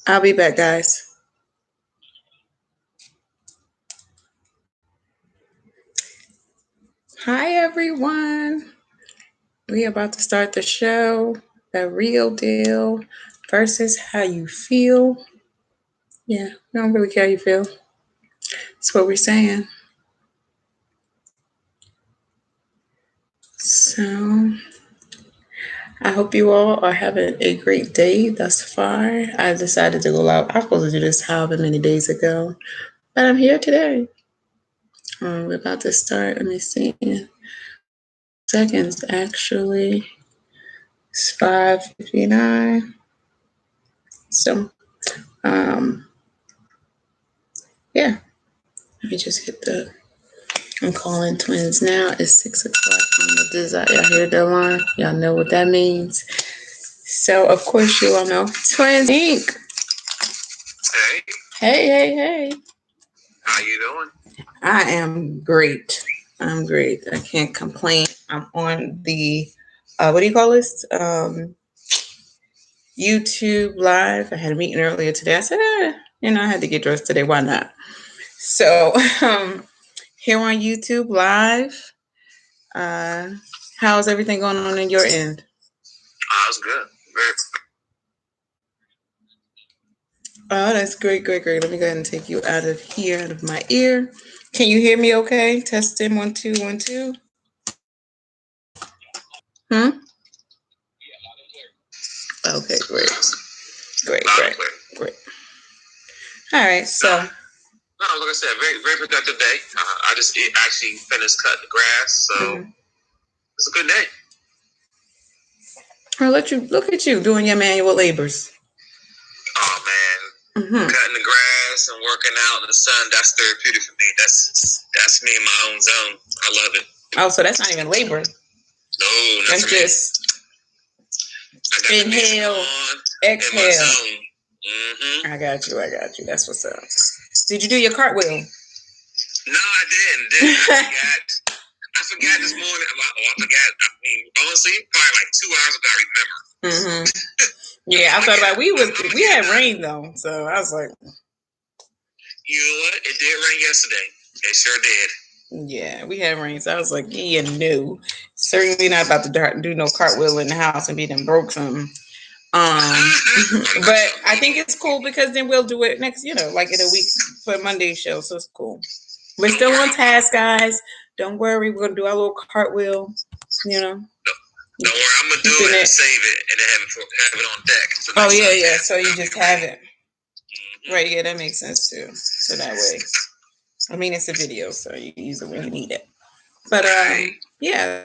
I'll be back, guys. Hi, everyone. We're about to start the show, The Real Deal versus How You Feel. Yeah, we don't really care how you feel. That's what we're saying. So, I hope you all are having a great day thus far. I decided to go out. I was supposed to do this however many days ago, but I'm here today. We're about to start. Let me see. Seconds, actually. It's 5:59. So, um, yeah. Let me just hit the. I'm calling twins now. It's 6 o'clock on the desire. Y'all hear the alarm? Y'all know what that means. So, of course, you all know Twins Inc. Hey. How you doing? I am great. I'm great. I can't complain. I'm on the, what do you call this? YouTube Live. I had a meeting earlier today. I said, I had to get dressed today. Why not? So, here on YouTube Live. How's everything going on in your end? It's good. Very. Oh, that's great. Let me go ahead and take you out of here, out of my ear. Can you hear me okay? Testing 1 2 1 2. Okay, great. All right, so. No, like I said, very, very productive day. I just actually finished cutting the grass, so it's a good day. I'll look at you doing your manual labors. Oh man, cutting the grass and working out in the sun—that's therapeutic for me. That's me in my own zone. I love it. Oh, so that's not even labor. No, that's just inhale, exhale. I got you. That's what's up. Did you do your cartwheel? No, I didn't. I forgot this morning. I forgot. I mean, honestly, probably like 2 hours ago, I remember. Yeah, I thought about we had rain though, so I was like, you know what? It did rain yesterday. It sure did. Yeah, we had rain, so I was like, no, certainly not about to do no cartwheel in the house and be done broke something. But I think it's cool because then we'll do it next, like in a week for Monday's show, so it's cool. We're still on task, guys. Don't worry, we're gonna do our little cartwheel. Don't worry, I'm gonna do it and save it and then have it on deck. So yeah. So you just have it. Right, yeah, that makes sense too. So that way. I mean, it's a video, so you use it when you need it. But yeah,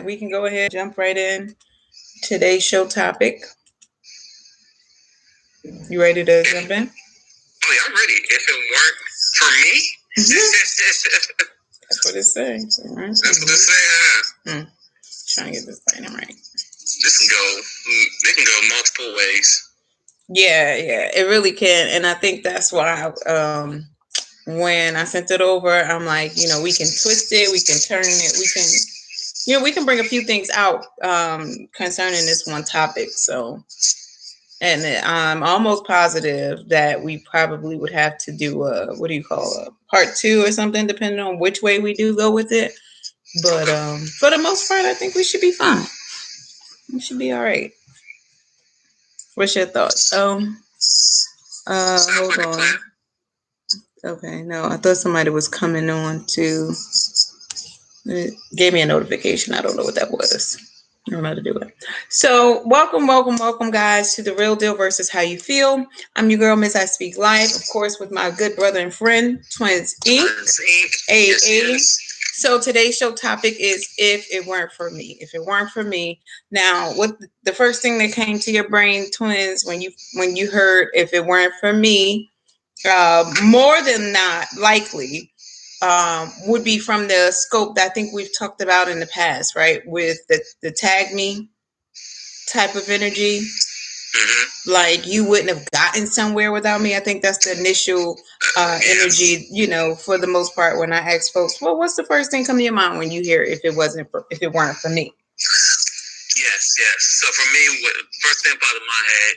we can go ahead and jump right in. Today's show topic. You ready to jump in? Oh yeah, I'm ready. If it weren't for me, that's what it's saying. That's what it's saying. Trying to get this thing right. They can go multiple ways. Yeah, it really can, and I think that's why when I sent it over, I'm like, we can twist it, we can turn it, we can bring a few things out concerning this one topic. So, and I'm almost positive that we probably would have to do a part 2 or something, depending on which way we do go with it. But for the most part, I think we should be fine. We should be all right. What's your thoughts? Hold on. Okay, no, I thought somebody was coming on to. It gave me a notification. I don't know what that was. I don't know how to do it. So, welcome, guys, to The Real Deal versus How You Feel. I'm your girl, Miss I Speak Life, of course, with my good brother and friend, Twins Inc. AA. So today's show topic is If It Weren't For Me. If it weren't for me. Now, what the first thing that came to your brain, Twins, when you heard If It Weren't For Me, more than not likely, would be from the scope that I think we've talked about in the past, right? With the tag me type of energy. Like you wouldn't have gotten somewhere without me. I think that's the initial energy, for the most part. When I ask folks, well, what's the first thing come to your mind when you hear if it weren't for me? Yes. So for me, what first thing popped in my head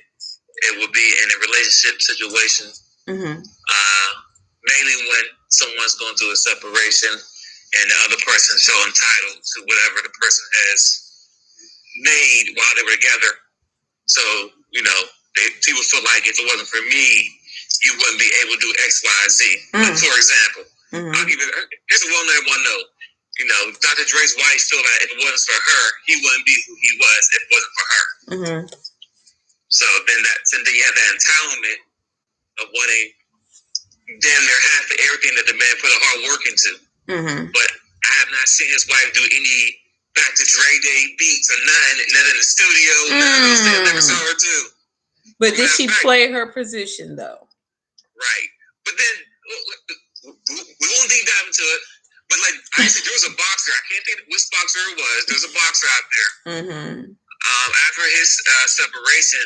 it would be in a relationship situation, mainly when someone's going through a separation and the other person's so entitled to whatever the person has made while they were together. So, people feel like if it wasn't for me, you wouldn't be able to do X, Y, Z. Like, for example, here's a well-known one note. Dr. Dre's wife feel that if it wasn't for her, he wouldn't be who he was if it wasn't for her. So then you have that entitlement of wanting damn near half of everything that the man put a hard work into. But I have not seen his wife do any Back to Dre Day beats or nothing in the studio. None of those things I never saw her do. But did she play her position though? Right. But then we won't deep dive into it. But like I said, there was a boxer. I can't think which boxer it was. There's a boxer out there. After his separation,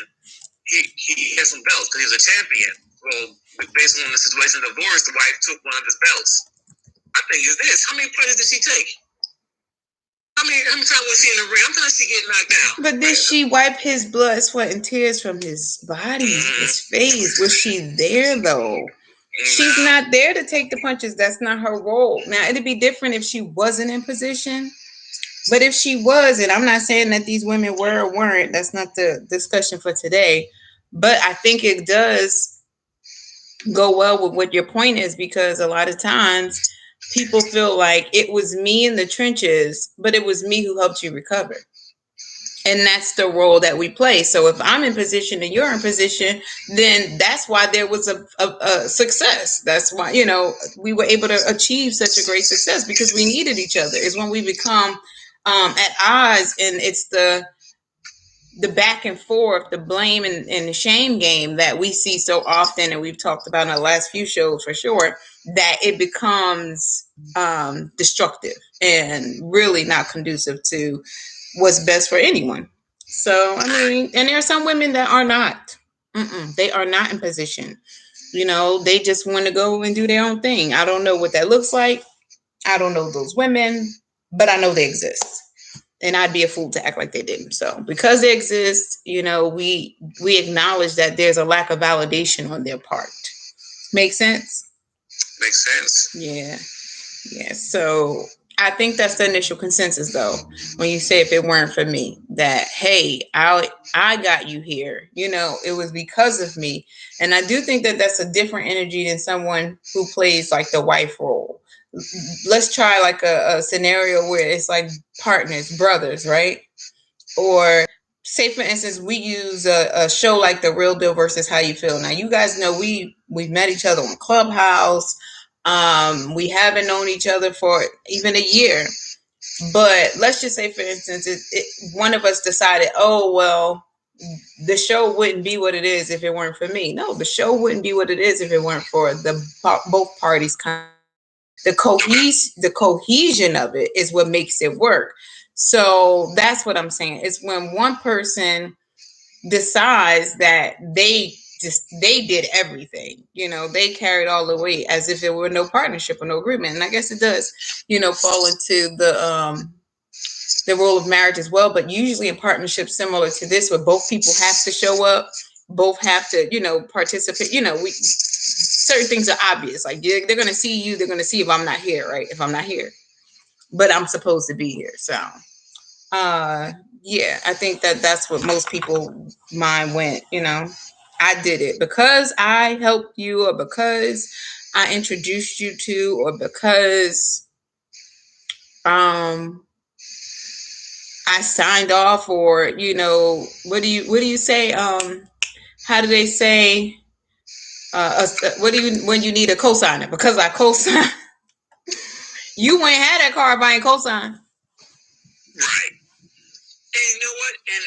he had some belts because he was a champion. Well, based on the situation of divorce, the wife took one of his belts. My thing is this: how many punches did she take? How many times was she in the ring? I'm trying to see get knocked down. But did she wipe his blood, sweat, and tears from his body, his face? Was she there though? She's not there to take the punches. That's not her role. Now, it'd be different if she wasn't in position. But if she was, and I'm not saying that these women were or weren't, that's not the discussion for today. But I think it does go well with what your point is, because a lot of times people feel like it was me in the trenches, but it was me who helped you recover. And that's the role that we play. So if I'm in position and you're in position, then that's why there was a success. That's why, we were able to achieve such a great success, because we needed each other. It's when we become at odds, and it's the back and forth, the blame and the shame game that we see so often, and we've talked about in the last few shows for sure, that it becomes destructive and really not conducive to what's best for anyone. So, and there are some women that are not. They are not in position. They just want to go and do their own thing. I don't know what that looks like. I don't know those women, but I know they exist. And I'd be a fool to act like they didn't. So because they exist, we acknowledge that there's a lack of validation on their part. Make sense? Makes sense. Yeah. So I think that's the initial consensus, though, when you say if it weren't for me, that, hey, I got you here. It was because of me. And I do think that that's a different energy than someone who plays like the wife role. Let's try like a scenario where it's like partners, brothers, right? Or say, for instance, we use a show like The Real Deal versus How You Feel. Now, you guys know we've met each other on Clubhouse. We haven't known each other for even a year. But let's just say, for instance, one of us decided, oh, well, the show wouldn't be what it is if it weren't for me. No, the show wouldn't be what it is if it weren't for both parties. The cohesion of it is what makes it work. So that's what I'm saying. It's when one person decides that they did everything, they carried all the weight as if there were no partnership or no agreement. And I guess it does, fall into the role of marriage as well. But usually in partnerships similar to this, where both people have to show up, both have to, participate, certain things are obvious. Like they're going to see you. They're going to see if I'm not here, right? If I'm not here, but I'm supposed to be here. So, yeah, I think that's what most people mind went, I did it because I helped you, or because I introduced you to, or because, I signed off, or, what do you say? How do they say, when you need a cosigner? Because I cosign. You wouldn't have that car if I ain't cosign. Right. And you know what? And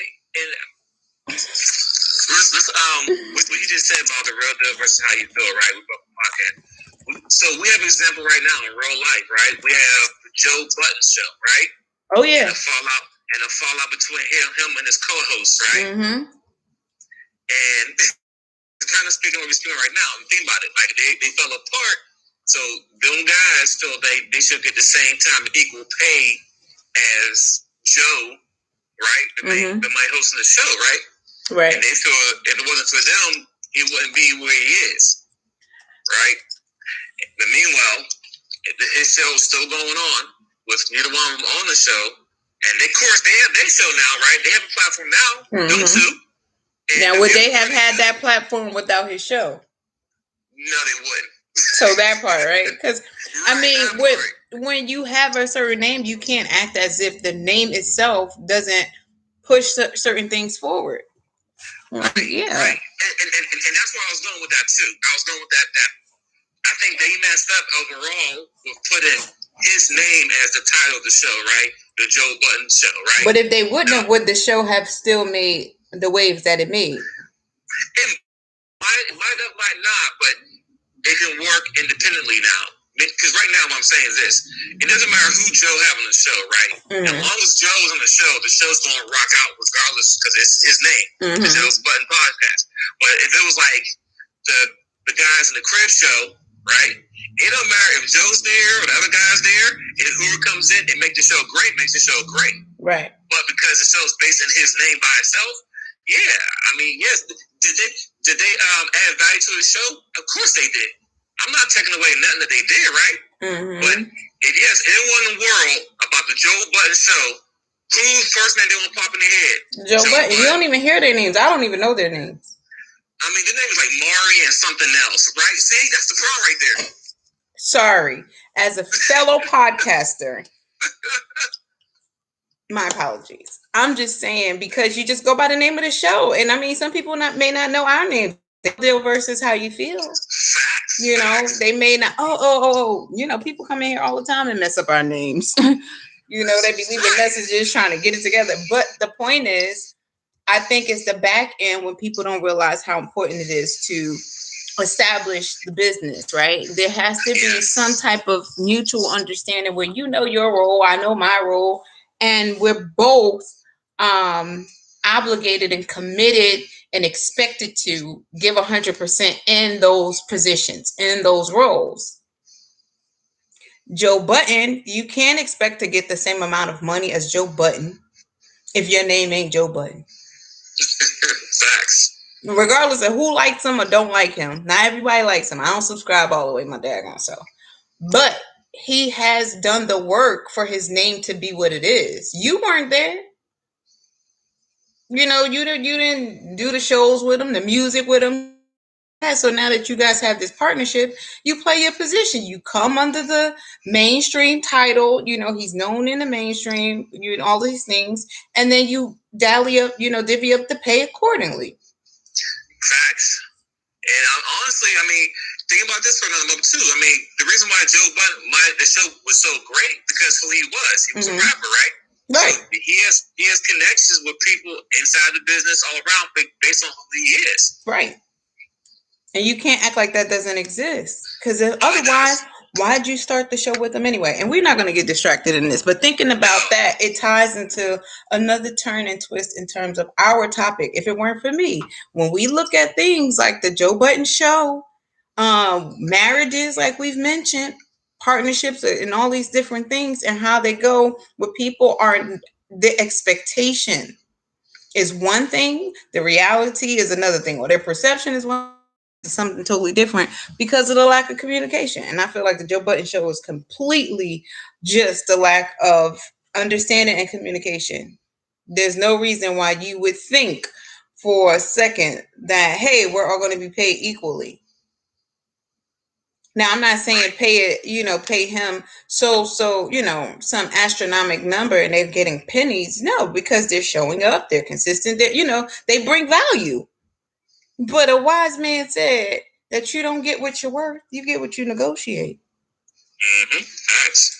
what you just said about The Real Deal versus How You Feel, right? So we have an example right now in real life, right? We have the Joe Budden show, right? Oh yeah. And a fallout between him and his co-host, right? And it's kind of speaking what we're speaking right now. Think about it. Like they fell apart. So them guys feel they should get the same time, equal pay as Joe, right? The main host of the show, right? Right. And they feel if it wasn't for them, he wouldn't be where he is. Right? But meanwhile, his show's still going on with neither one of them on the show. And of course, they have their show now, right? They have a platform now, them two. And now, would they have had that platform without his show? No, they wouldn't. So that part, right? Because, I mean, when you have a certain name, you can't act as if the name itself doesn't push certain things forward. Right, yeah. Right. And that's where I was going with that, too. I was going with that I think they messed up overall with putting his name as the title of the show, right? The Joe Budden Show, right? But if they wouldn't have, would the show have still made the waves that it made? It might have, might not, but it can work independently now. Because right now, what I'm saying is this: it doesn't matter who Joe have on the show, right? As long as Joe is on the show's going to rock out regardless, because it's his name, the Joe's Budden Podcast. But if it was like the guys in the crib show, right? It don't matter if Joe's there or the other guy's there. If whoever comes in and make the show great, makes the show great. Right. But because the show's based on his name by itself, yeah. I mean, yes. Did they add value to the show? Of course they did. I'm not taking away nothing that they did, right? But yes, anyone in the world about the Joe Budden Show, who's first name they want to pop in their head? Joe Budden. You don't even hear their names. I don't even know their names. I mean, their name is like Maury and something else, right? See, that's the problem right there. Sorry, as a fellow podcaster, my apologies. I'm just saying, because you just go by the name of the show, and I mean, some people may not know our name. Deal versus how you feel. You know, they may not. You know, people come in here all the time and mess up our names. You know, they be leaving messages trying to get it together. But the point is, I think it's the back end when people don't realize how important it is to establish the business, right? There has to be some type of mutual understanding where you know your role, I know my role, and we're both obligated and committed and expected to give 100% in those positions, in those roles. Joe Budden, you can't expect to get the same amount of money as Joe Budden if your name ain't Joe Budden. Facts. Regardless of who likes him or don't like him. Not everybody likes him. I don't subscribe all the way my daggone self. But he has done the work for his name to be what it is. You weren't there. You know, you didn't do the shows with him, the music with him. So now that you guys have this partnership, you play your position. You come under the mainstream title. You know, he's known in the mainstream, all these things. And then you divvy up the pay accordingly. Facts. And honestly, I mean, think about this for another moment too. I mean, the reason why Joe Budden, the show was so great because who he was a rapper, right? Right. So he has connections with people inside the business all around based on who he is. Right. And you can't act like that doesn't exist, because otherwise, why'd you start the show with him anyway? And we're not going to get distracted in this, but thinking about that, it ties into another turn and twist in terms of our topic. If it weren't for me, when we look at things like the Joe Budden Show, marriages, like we've mentioned, partnerships, and all these different things, and how they go with people are the expectation is one thing, the reality is another thing, or their perception is something totally different because of the lack of communication. And I feel like the Joe Budden Show is completely just the lack of understanding and communication. There's no reason why you would think for a second that, hey, we're all going to be paid equally. Now, I'm not saying pay him so, some astronomical number and they're getting pennies. No, because they're showing up, they're consistent, they bring value. But a wise man said that you don't get what you're worth, you get what you negotiate.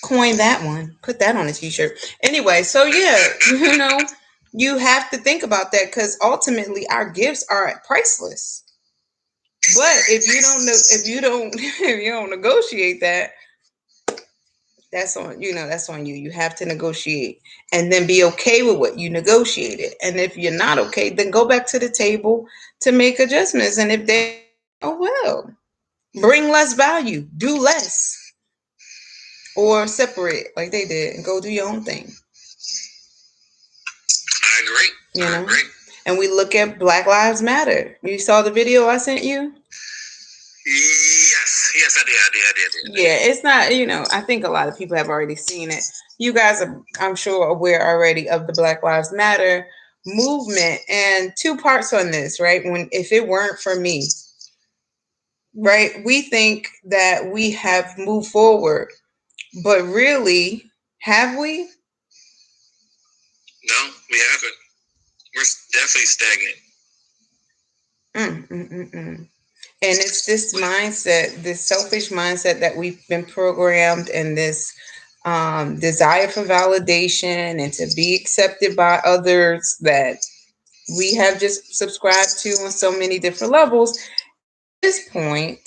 Coin that one. Put that on a t-shirt. Anyway, so yeah, you have to think about that, because ultimately our gifts are priceless. But if you don't negotiate that, that's on you. You have to negotiate and then be okay with what you negotiated. And if you're not okay, then go back to the table to make adjustments. And if they, bring less value, do less, or separate like they did and go do your own thing. I agree. I agree. and we look at Black Lives Matter. You saw the video I sent you? Yes, I did. Yeah, it's not, I think a lot of people have already seen it. You guys are, I'm sure, aware already of the Black Lives Matter movement, and two parts on this, right? If it weren't for me, right? We think that we have moved forward, but really, have we? No, we haven't. We're definitely stagnant. And it's this mindset, this selfish mindset that we've been programmed, and this desire for validation and to be accepted by others that we have just subscribed to on so many different levels. At this point,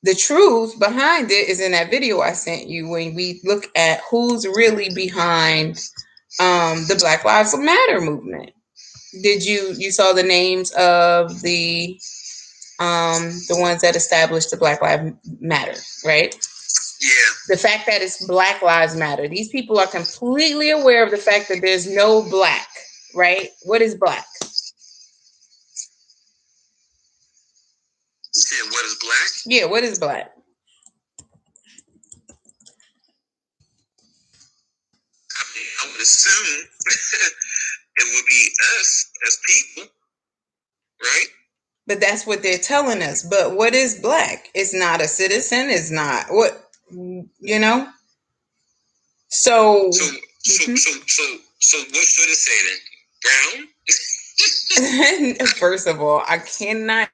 the truth behind it is in that video I sent you, when we look at who's really behind the Black Lives Matter movement. You saw the names of the ones that established the Black Lives Matter, right? Yeah. The fact that it's Black Lives Matter. These people are completely aware of the fact that there's no black, right? What is black? You said what is black? Yeah, what is black? I would assume it would be us as people, right? But that's what they're telling us. But what is black? It's not a citizen. It's not what, So what should it say then? Brown? First of all, I cannot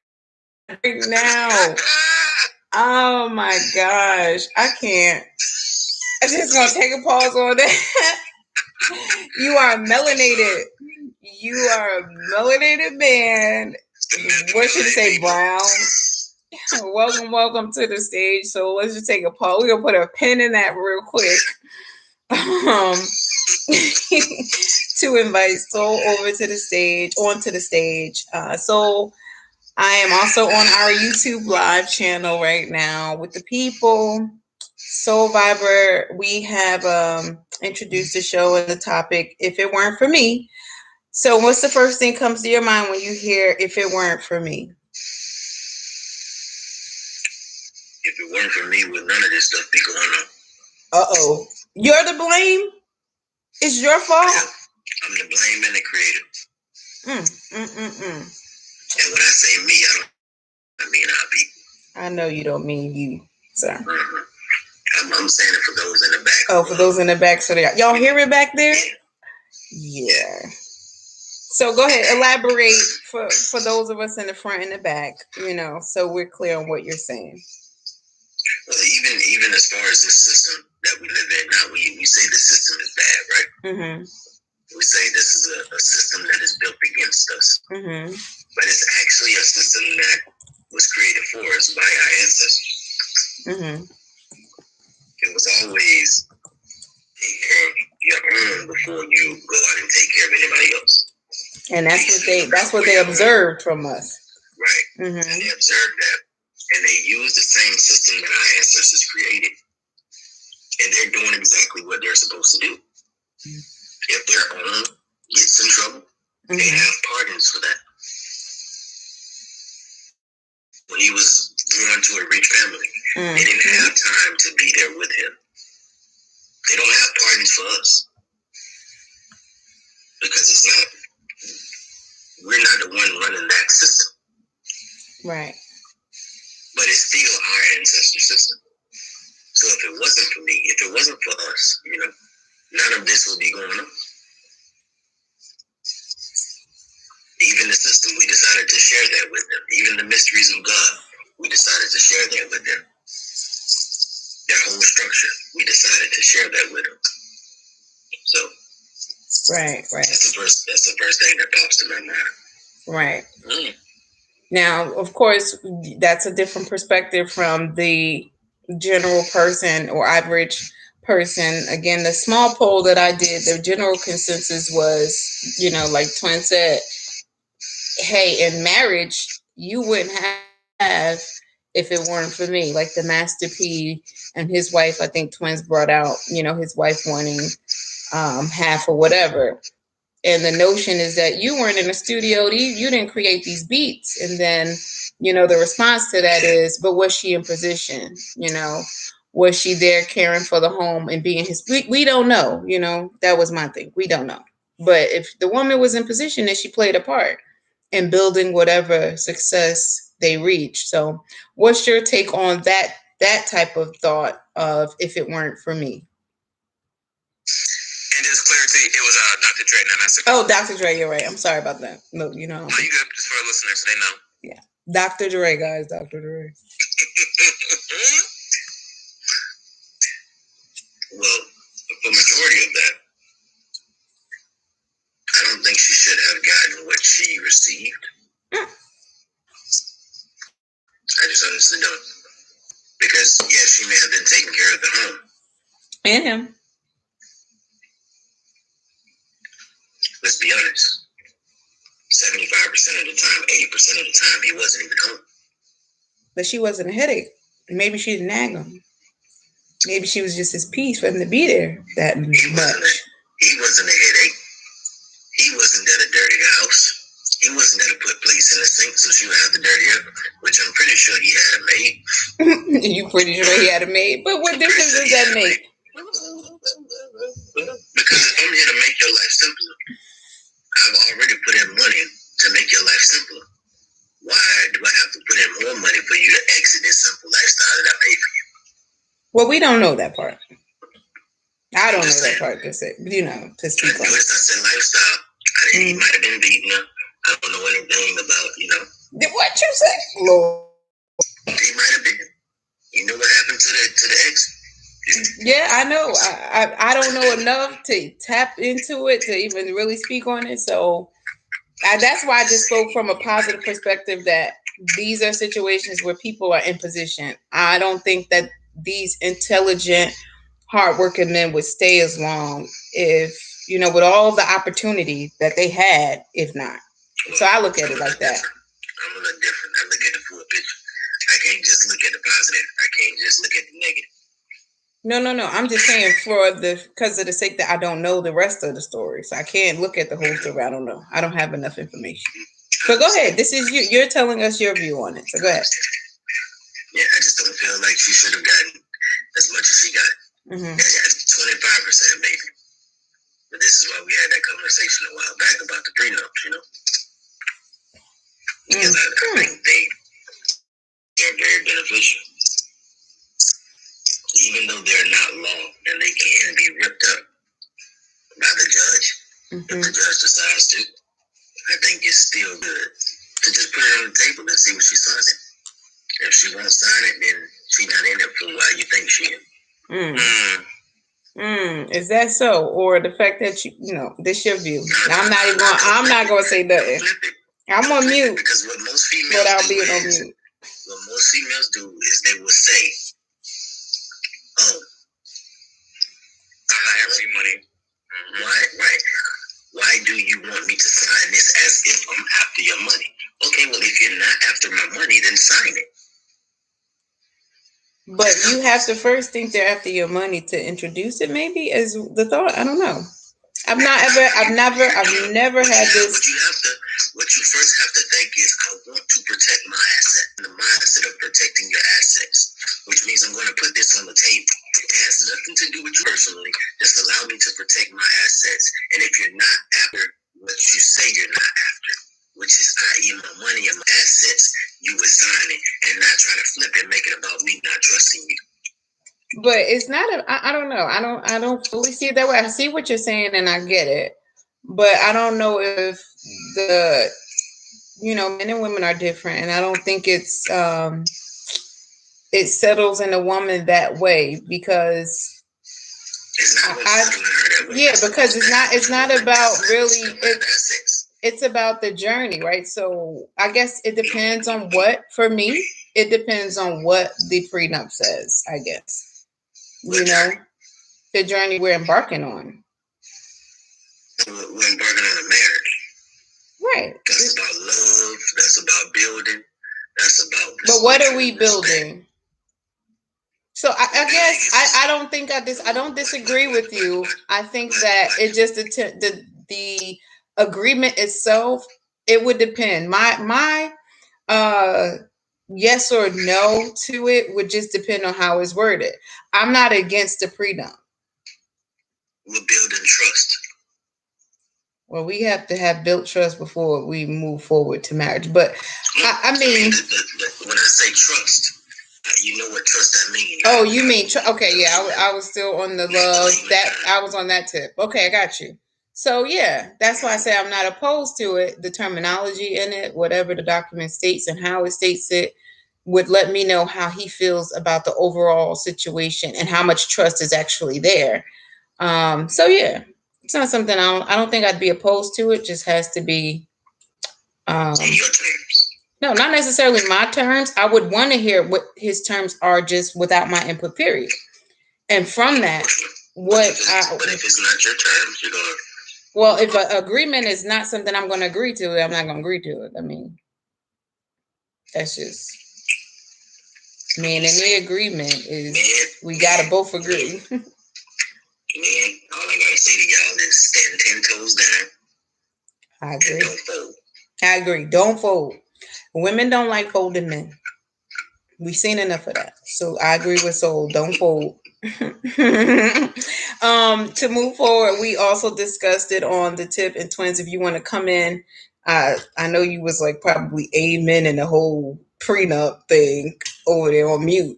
right now. Oh my gosh, I can't. I'm just gonna take a pause on that. You are melanated. You are a melanated man. What should it say, Brown? Welcome to the stage. So let's just take a pause. We're gonna put a pin in that real quick. To invite Soul onto the stage. Soul, I am also on our YouTube live channel right now with the people. Soul Viber, we have introduced the show and the topic, If It Weren't For Me. So what's the first thing comes to your mind when you hear If It Weren't For Me? If it weren't for me, would none of this stuff be going on? Uh-oh. You're the blame? It's your fault? Yeah, I'm the blame and the creator. And when I say me, I mean our people. I know you don't mean you, sir. I'm saying it for those in the back. Oh, for those in the back. So y'all hear it back there? Yeah. So go ahead, elaborate for those of us in the front and the back, so we're clear on what you're saying. Well, even as far as this system that we live in now, we say the system is bad, right? Mm-hmm. We say this is a system that is built against us. Mm-hmm. But it's actually a system that was created for us by our ancestors. Mm-hmm. It was always take care of your own before you go out and take care of anybody else. And that's what they observed from us. Right. Mm-hmm. And they observed that, and they used the same system that our ancestors created. And they're doing exactly what they're supposed to do. Mm-hmm. If their own gets in trouble, mm-hmm. they have pardons for that. When he was born to a rich family, mm-hmm. they didn't have time to be there with him. They don't have pardons for us. Because we're not the one running that system. Right. But it's still our ancestor system. So if it wasn't for me, if it wasn't for us, none of this would be going on. Even the system, we decided to share that with them. Even the mysteries of God, we decided to share that with them. Their whole structure, we decided to share that with them. So, right. That's the first thing that pops to my mind. Right. Mm. Now, of course, that's a different perspective from the general person or average person. Again, the small poll that I did, the general consensus was, like Twin said, hey, in marriage, you wouldn't have if it weren't for me. Like the Master P and his wife, I think Twins brought out, his wife wanting half or whatever. And the notion is that you weren't in a studio, you didn't create these beats. And then, the response to that is, but was she in position? Was she there caring for the home and being we don't know, that was my thing. We don't know. But if the woman was in position, then she played a part in building whatever success they reached. So what's your take on that type of thought of if it weren't for me? And just clarity, it was Dr. Dre, not Master. Oh, Dr. Dre, you're right. I'm sorry about that. No, No, you good. Just for our listeners, so they know. Yeah. Dr. Dre, guys. Dr. Dre. Well, the majority of that, I don't think she should have gotten what she received. I just honestly don't. Because, yeah, she may have been taking care of the home. And him. Let's be honest. 75% of the time, 80% of the time, he wasn't even home. But she wasn't a headache. Maybe she didn't nag him. Maybe she was just his piece for him to be there that much. He wasn't a headache. He wasn't there to dirty the house. He wasn't there to put plates in the sink so she would have to dirty up, which I'm pretty sure he had a maid. You pretty sure he had a maid? But what difference does that make? Because if I'm here to make your life simpler, I've already put in money to make your life simpler. Why do I have to put in more money for you to exit this simple lifestyle that I paid for you? Well, we don't know that part. I don't know that part to say, to speak on. I said lifestyle. He might have been beaten up. I don't know anything about, What you say, Lord? He might have been. You know what happened to the ex? Yeah, I know. I don't know enough to tap into it to even really speak on it. So that's why I just spoke from a positive perspective that these are situations where people are in position. I don't think that these intelligent, hardworking men would stay as long if, with all the opportunity that they had, if not. So I look at it like that. I'm a little different. I look at the full picture. I can't just look at the positive. I can't just look at the negative. No. I'm just saying because of the sake that I don't know the rest of the story. So I can't look at the whole story. I don't know. I don't have enough information. So go ahead. This is you. You're telling us your view on it. So go ahead. Yeah, I just don't feel like she should have gotten as much as she got. 25% maybe. But this is why we had that conversation a while back about the prenups, Because I think they are very beneficial. Even though they're not law and they can be ripped up by the judge, if the judge decides to, I think it's still good to just put it on the table and see what she signs it. If she won't sign it, then she's not in it for why you think she is. Is that so? Or the fact that this your view? I'm not going to say nothing. I'm on mute. Because what most females without being on mute. What most females do is they will say, "Oh, I have free money. Why do you want me to sign this as if I'm after your money? Okay, well, if you're not after my money, then sign it." But you have to first think they're after your money to introduce it, maybe, as the thought. I don't know. I've never had this. What you first have to think is, I want to protect my asset. The mindset of protecting your assets, which means I'm going to put this on the table. It has nothing to do with you personally. Just allow me to protect my assets. And if you're not after what you say you're not after, which is i.e. my money and my assets, you would sign it and not try to flip it and make it about me not trusting you. But it's not I don't know. I don't fully see it that way. I see what you're saying and I get it. But I don't know if men and women are different, and I don't think it settles in a woman that way because it's not her that way. Yeah, because it's not about really it's about the journey, right? So I guess it depends on for me, it depends on what the prenup says, I guess. The journey we're embarking on. We're embarking on a marriage. Right. That's about love. That's about building. That's about. But what are we building? So I guess I don't think I don't disagree with you. I think that it just the agreement itself, it would depend. My yes or no to it would just depend on how it's worded. I'm not against the prenup. We're building trust. Well, we have to have built trust before we move forward to marriage. But I mean, when I say trust, you know what trust I mean. Right? Oh, you mean okay? Yeah, I was still on the love that I was on that tip. Okay, I got you. So yeah, that's why I say I'm not opposed to it. The terminology in it, whatever the document states and how it states it, would let me know how he feels about the overall situation and how much trust is actually there. So yeah, it's not something I don't think I'd be opposed to. It just has to be your terms. No, not necessarily my terms. I would want to hear what his terms are just without my input, period. And from that, but if it's not your terms, you're gonna. Well, if an agreement is not something I'm going to agree to, I'm not going to agree to it. I mean, that's just. Man, and the agreement is we gotta both agree. Man, all I gotta say to y'all is stand 10 toes down. I agree. Don't fold. I agree. Don't fold. Women don't like folding men. We've seen enough of that. So I agree with Soul. Don't fold. To move forward, we also discussed it on the tip and twins. If you want to come in, I know you was like probably amen and the whole prenup thing over there on mute.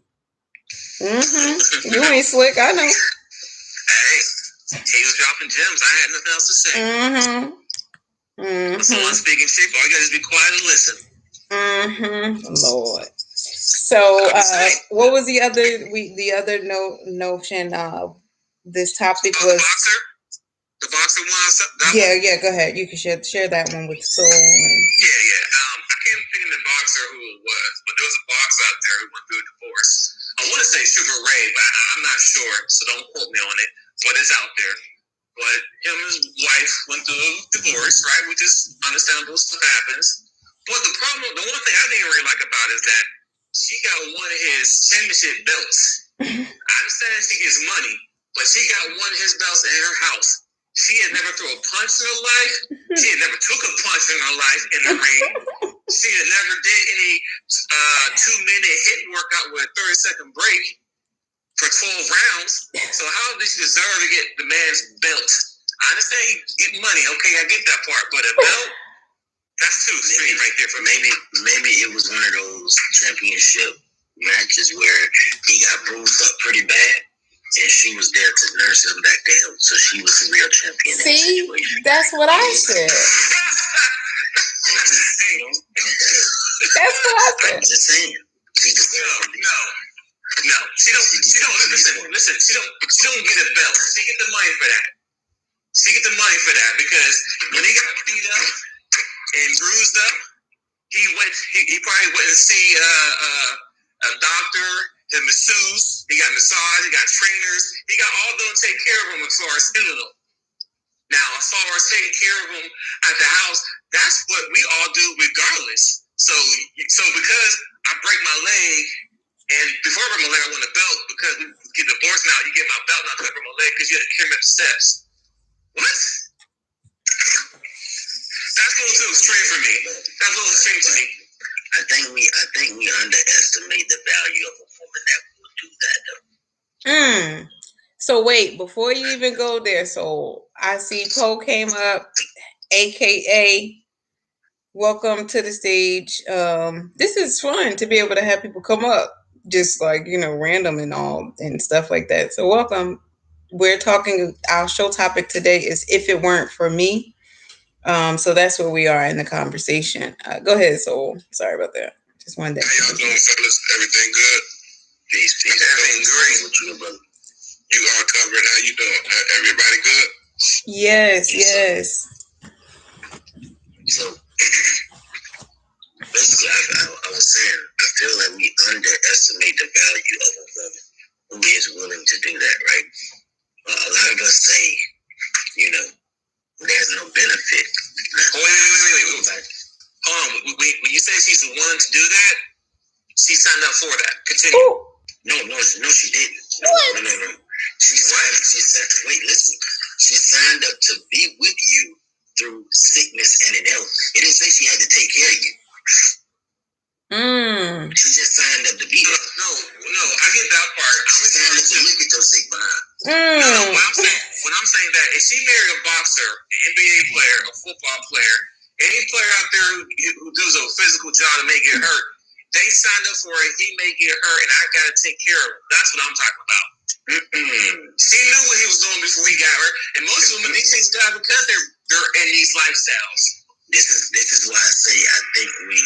Mm-hmm. You ain't slick, I know. Hey, he was dropping gems. I had nothing else to say. Mm-hmm. Mm-hmm. So I'm speaking shit. All you gotta do is be quiet and listen. Mm-hmm. Lord. So, what was the other notion? This topic was the boxer one. Yeah. Go ahead. You can share that one with Soul. Yeah. I can't think of the boxer who it was, but there was a boxer out there who went through a divorce. I want to say Sugar Ray, but I'm not sure, so don't quote me on it. But it's out there. But him and his wife went through a divorce, right? Which is understandable. Stuff happens. But the one thing I didn't really like about it is that she got one of his championship belts. I understand she gets money, but she got one of his belts in her house. She had never threw a punch in her life. She had never took a punch in her life in the ring. She had never did any 2-minute hit workout with a 30-second break for 12 rounds. So how does she deserve to get the man's belt? I understand he get money. Okay, I get that part. But a belt, that's too extreme right there for me. Maybe it was one of those championship matches where he got bruised up pretty bad. And she was there to nurse him back down, so she was the real champion. See, that's what I said. That's what I said. I'm just saying. No. She don't listen. She don't get a belt. She get the money for that. Because when he got beat up and bruised up, he probably went to see a doctor, the masseuse. He got massage. He got trainers. He got all of them to take care of him as far as healing them. Now, as far as taking care of him at the house, that's what we all do regardless. So because I break my leg, and before I break my leg, I want a belt because we get divorced now. You get my belt, not I break my leg because you had to carry me up the steps. What? That's a little too extreme for me. That's a little extreme to me. I think we underestimate the value of a woman that will do that, though. So wait, before you even go there, so I see Poe came up, aka welcome to the stage. This is fun to be able to have people come up, just like random and all and stuff like that. So welcome. We're talking. Our show topic today is "If It Weren't for Me." So that's where we are in the conversation. Go ahead, Soul. Sorry about that. Just wanted that. How y'all doing, fellas? Everything good? Peace. Everything great. What you, brother? You all covered. How you doing? Everybody good? Yes. So basically, I was saying, I feel like we underestimate the value of a woman who is willing to do that, right? A lot of us say, there's no benefit. Wait. Hold on. When you say she's the one to do that, she signed up for that. Continue. Ooh. No, she didn't. No. She signed up to be with you through sickness and in health. It didn't say she had to take care of you. She just signed up to be there. No, I get that part. She signed up to look at your sick behind. No, when I'm saying that, if she married a boxer, an NBA player, a football player, any player out there who does a physical job and may get hurt, they signed up for it. He may get hurt, and I gotta take care of him. That's what I'm talking about. She knew what he was doing before he got hurt, and most of them, these things got because they're in these lifestyles. This is why I say I think we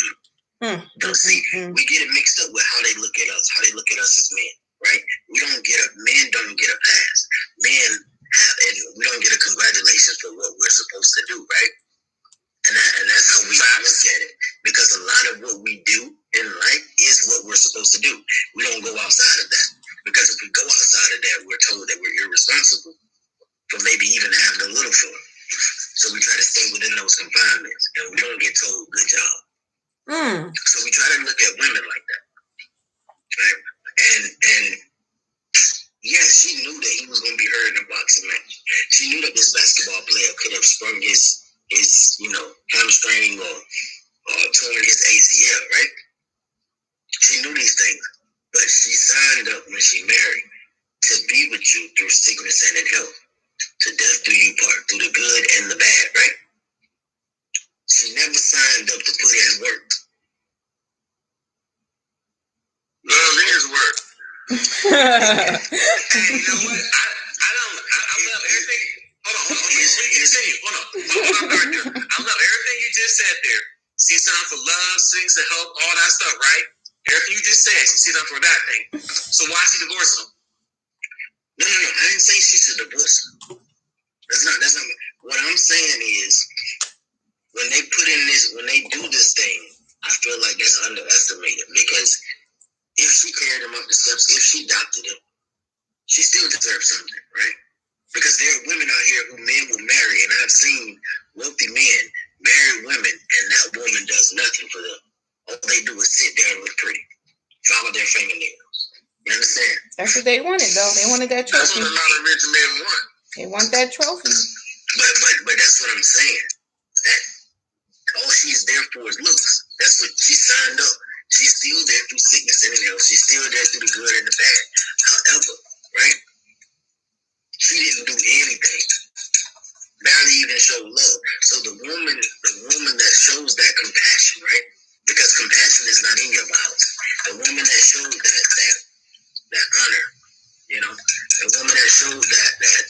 don't see. We get it mixed up with how they look at us, how they look at us as men, right? Men don't get a pass. Men have, and we don't get a congratulations for what we're supposed to do, right? And that's how we look at it. Because a lot of what we do in life is what we're supposed to do. We don't go outside of that. Because if we go outside of that, we're told that we're irresponsible for maybe even having a little fun. So we try to stay within those confinements, and we don't get told good job. So we try to look at women like that, right? And yeah, she knew that he was going to be hurt in a boxing match. She knew that this basketball player could have sprung his hamstring or torn his ACL, right? She knew these things, but she signed up when she married to be with you through sickness and in health, to death do you part, through the good and the bad, right? She never signed up to put in work. No, there's work. And you know what? I love everything. Hold on. Continue. Hold on. I love everything you just said there. She signed for love, sings to help, all that stuff, right? Everything you just said, she signed for that thing. So why she divorcing him? No. I didn't say she should divorce him. That's not. What I'm saying is, when they do this thing, I feel like that's underestimated, because if she carried him up the steps, if she adopted him, she still deserves something, right? Because there are women out here who men will marry, and I've seen wealthy men marry women, and that woman does nothing for them. All they do is sit there and look pretty, follow their fingernails. You understand? That's what they wanted, though. They wanted that trophy. That's what a lot of rich men want. They want that trophy. But that's what I'm saying. That all she's there for is looks. That's what she signed up. She's still there through sickness and health. She's still there through the good and the bad. However, right? She didn't do anything. Barely even show love. So the woman that shows that compassion, right? Because compassion is not in your vows. The woman that showed that honor, the woman that showed that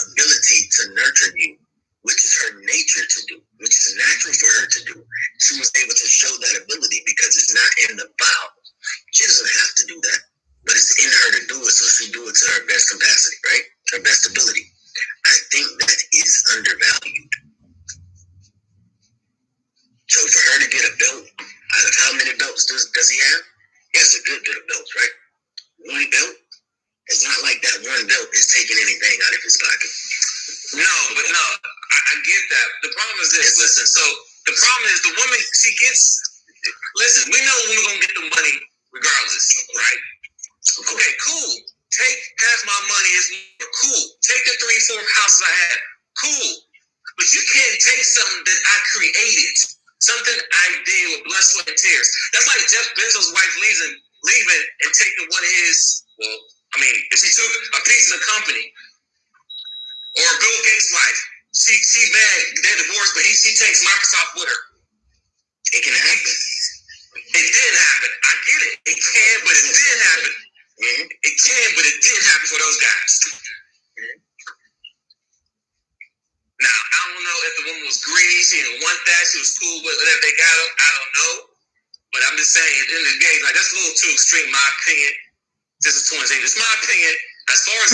ability to nurture you, which is her nature to do, which is natural for her to do. She was able to show that ability because it's not in the vows. She doesn't have to do that, but it's in her to do it, so she do it to her best capacity, right? Her best ability. I think that is undervalued. So for her to get a belt, out of how many belts does he have? He has a good bit of belts, right? One belt. It's not like that one belt is taking anything out of his pocket. No, I get that. The problem is this. Listen, so the problem is the woman, we know the woman's going to get the money regardless, right? Okay, cool. Take half my money, is cool. Take the 3/4 houses I had, cool. But you can't take something that I created, something I did with blood, sweat, and tears. That's like Jeff Bezos' wife leaving and taking one of his, if she took a piece of the company, or Bill Gates' wife, she mad, they're divorced, but she takes Microsoft with her. It can happen. It did happen. I get it. It can, but it did happen. Mm-hmm. It can, but it did happen for those guys. Mm-hmm. Now, I don't know if the woman was greedy. She didn't want that. She was cool with whatever they got her. I don't know. But I'm just saying, at the end of the day, like, that's a little too extreme, my opinion. This is 20. It's my opinion. As far as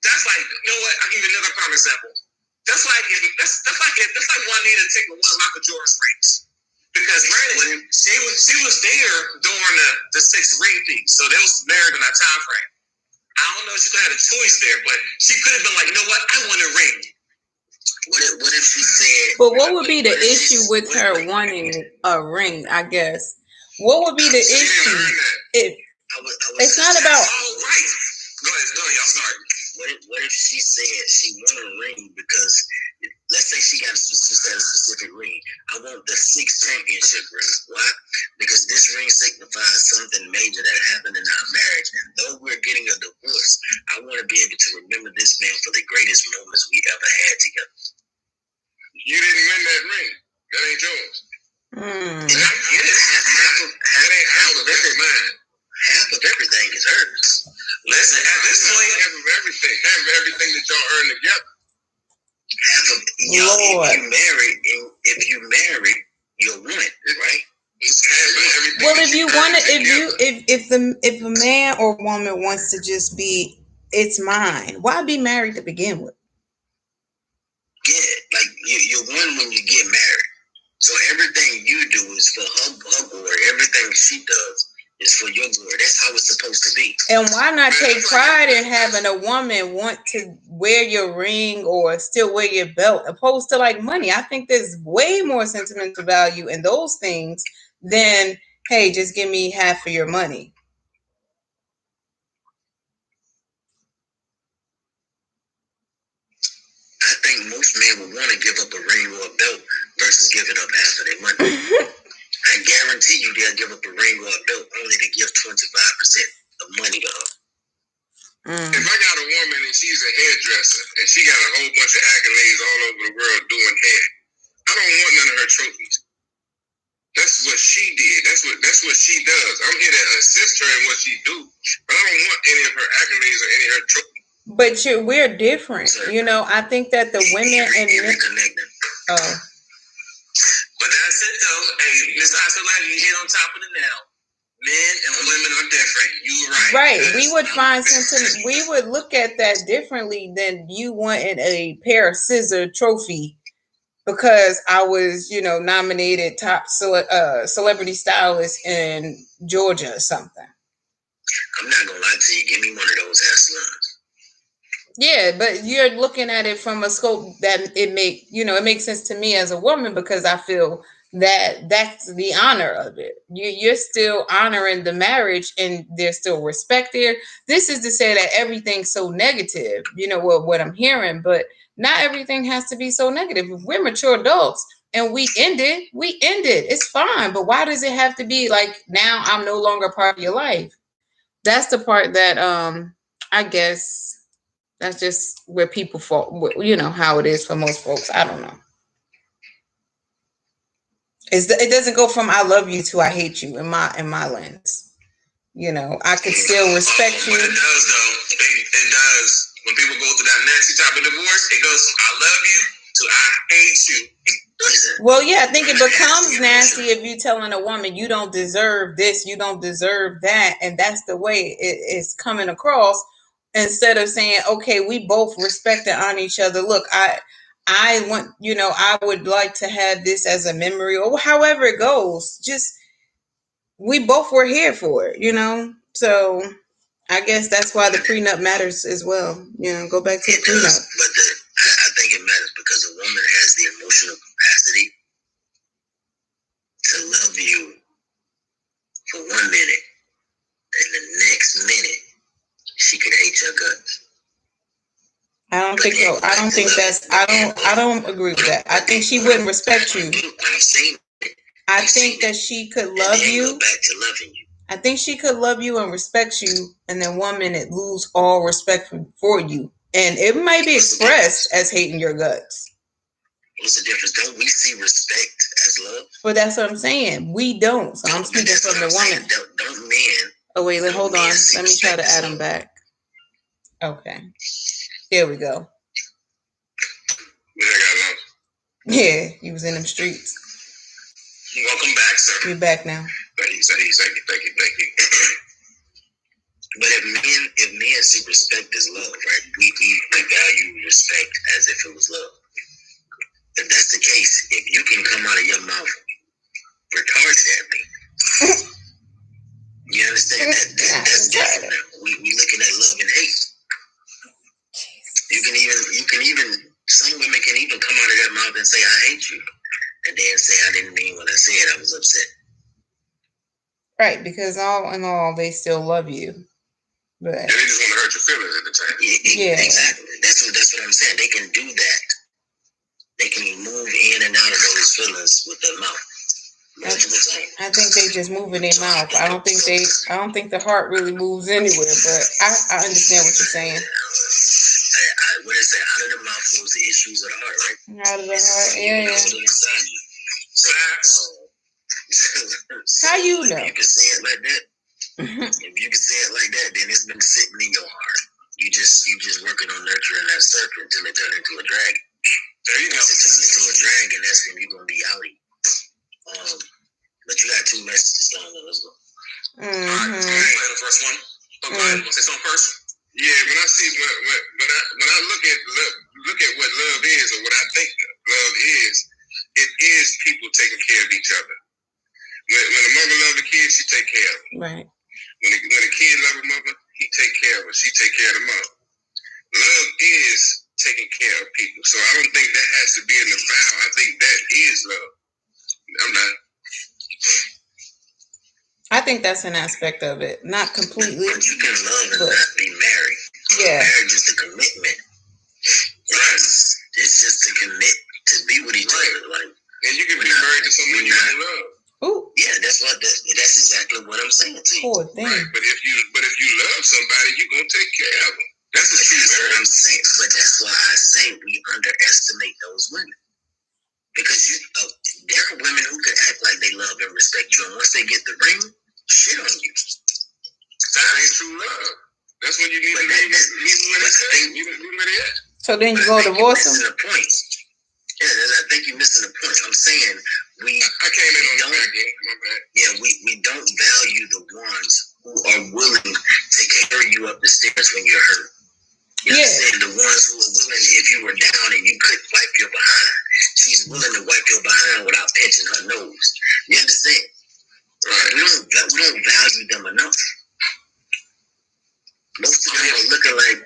that's like, you know what? I'll give you another prime example. That's like Juanita taking one of Michael Jordan's rings. Because granted, she was there during the 6th ring piece, so they was married in that time frame. I don't know if she could have had a choice there, but she could have been like, you know what? I want a ring. What if she said? But what would be the issue with her wanting a ring? I guess. What would be the issue? It's not about. Oh, right. Go ahead, y'all. Sorry. What if she said she won a ring because let's say she said a specific ring. I want the 6th championship ring. Why? Because this ring signifies something major that happened in our marriage. And though we're getting a divorce, I want to be able to remember this man for the greatest moments we ever had together. You didn't win that ring. That ain't yours. You didn't half of everything. Half of everything is hers. Listen, at this point, half of everything that y'all earn together. Half of y'all, if you marry, you're one, right? It's half of everything. Well, if you want to, if a man or woman wants to just be, it's mine. Why be married to begin with? Yeah, like you're one when you get married. So everything you do is for her glory. Everything she does is for your glory. That's how it's supposed to be. And why not take pride in having a woman want to wear your ring or still wear your belt, opposed to like money? I think there's way more sentimental value in those things than, hey, just give me half of your money. I think most men would want to give up a ring or a belt versus giving up half of their money. I guarantee you they'll give up a ring or a belt only to give 25% of money to her. If I got a woman and she's a hairdresser and she got a whole bunch of accolades all over the world doing hair, I don't want none of her trophies. That's what she did. That's what she does. I'm here to assist her in what she do, but I don't want any of her accolades or any of her trophies. But we're different. You know, I think that the women and men. Oh. But that's it, though. Hey, Mr. Isolati, you hit on top of the nail. Men and women are different. You're right. Right. We would find something. We would look at that differently than you wanting a pair of scissor trophy because I was, nominated top celebrity stylist in Georgia or something. I'm not gonna lie to you. Give me one of those hair salons. Yeah, but you're looking at it from a scope that it makes sense to me as a woman because I feel that that's the honor of it. You're still honoring the marriage and there's still respect there. This is to say that everything's so negative, what I'm hearing, but not everything has to be so negative. If we're mature adults and we end it. It's fine. But why does it have to be like now I'm no longer part of your life? That's the part that I guess that's just where people fall, how it is for most folks. I don't know. It doesn't go from I love you to I hate you in my lens. I could still respect you. But it does, though. It does. When people go through that nasty type of divorce, it goes from I love you to I hate you. Well, yeah, I think it becomes nasty if you're telling a woman you don't deserve this, you don't deserve that, and that's the way it's coming across. Instead of saying, okay, we both respect and honor each other. Look, I want, I would like to have this as a memory or however it goes. Just, we both were here for it, So I guess that's why the prenup matters as well. Go back to the prenup. But I think it matters because a woman has the emotional capacity to love you for 1 minute and the next minute she could hate your guts. I don't think so. I don't think that's. I don't agree with that. I think she wouldn't respect you. I've seen it. I think that she could love you. Go back to loving you. I think she could love you and respect you, and then 1 minute lose all respect for you, and it might be expressed as hating your guts. What's the difference? Don't we see respect as love? But that's what I'm saying. We don't. So I'm speaking from the woman. Don't men? Oh wait, hold on. Let me try to add him back. Okay. Here we go. Yeah, he was in them streets. Welcome back, sir. You're back now. Thank you. But if men see respect as love, right? We value respect as if it was love. If that's the case, if you can come out of your mouth retarded at me, you understand that's different now. We looking at love and hate. You can even some women can even come out of their mouth and say I hate you, and then say I didn't mean what I said. I was upset. Right, because all in all, they still love you. But they just want to hurt your feelings at the time. Yeah, exactly. That's what I'm saying. They can do that They can move in and out of those feelings with their mouth. I think they just move in their mouth. I don't think the heart really moves anywhere. But I understand what you're saying. What is that? Out of the mouth flows the issues of the heart, right? Out of the heart, yeah. Inside you. So, how you know? If you can say it like that, if you can say it like that, then it's been sitting in your heart. You just working on nurturing that serpent until it turns into a dragon. There you go. Once it turns into a dragon, that's when you're gonna be outie. But you got 2 messages down there. Let's go. All right, play the first one. Oh, go ahead. Want to say something first? Yeah, when I see when I look at what love is, or what I think love is, it is people taking care of each other. When a mother loves a kid, she take care of him. Right. When a kid loves a mother, he take care of her. She take care of the mother. Love is taking care of people. So I don't think that has to be in the vow. I think that is love. I'm not. I think that's an aspect of it, not completely. But you can love and not be married. Yeah. Marriage is the commitment. Right. It's just to commit to be with each other. Like, and you can be married to someone you don't love. Ooh. Yeah, that's exactly what I'm saying to you. Poor thing. Right. But if you love somebody, you're gonna take care of them. That's what I'm saying. But that's why I say we underestimate those women. Because there are women who could act like they love and respect you, and once they get the ring, shit on you. That ain't true love. That's when you need to leave where they at. So then you go divorce them? You're missing the point. Yeah, I think you're missing the point. I'm saying I came in on the back end. My bad. Yeah, we don't value the ones who are willing to carry you up the stairs when you're hurt. You understand? The ones who are willing, if you were down and you couldn't wipe your behind, she's willing to wipe your behind without pinching her nose. You understand? Right. We don't value them enough. Most of them are looking like,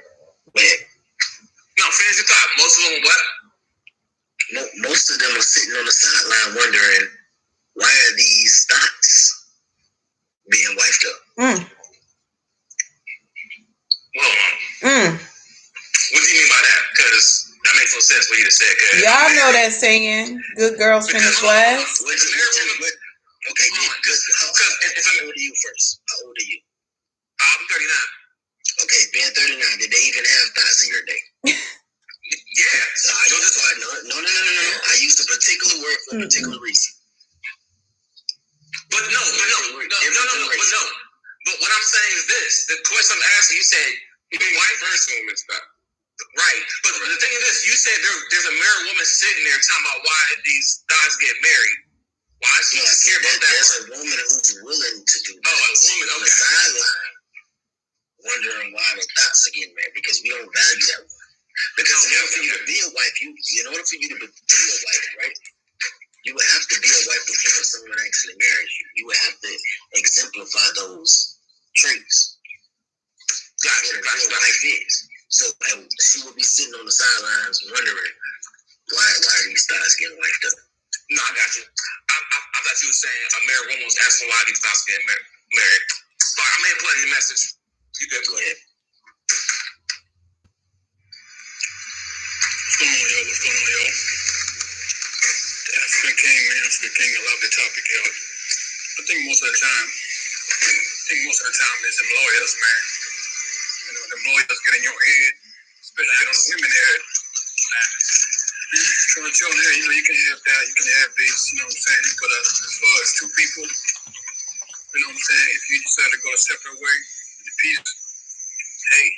wait. No, finish your thought. Most of them are what? Most of them are sitting on the sideline wondering, why are these thoughts being wiped up? What do you mean by that? Because that makes no sense what you just said. Y'all know that saying, good girls finish last. Okay, good. How old are you first? How old are you? I'm 39. Okay, being 39, did they even have thoughts in your day? Yeah. No. I used a particular word for a particular reason. But no. But what I'm saying is this: the question I'm asking, you said, "White first woman stuff." Right. But the thing is this: you said there's a married woman sitting there talking about why these guys get married. Why she care about that? There's a woman who's willing to do that. Oh, a woman on the sideline, wondering why the thoughts are getting married because we don't value that woman. Because in order for you to be a wife, right? You would have to be a wife before someone actually marries you. You would have to exemplify those traits. That's what a real wife is. So she would be sitting on the sidelines wondering why these thoughts getting wiped up. No, I got you. I thought you were saying a married woman was asking why these thoughts getting married. But I may have played your message. You good? Go ahead. What's going on, y'all? African King, man. African King, I love the topic, y'all. I think most of the time it's them lawyers, man. You know, them lawyers get in your head, especially get on the women's head. Trying to tell them, hey, you can have that, you can have this, you know what I'm saying? But as far as two people, you know what I'm saying? If you decide to go a separate way, the peace, hey,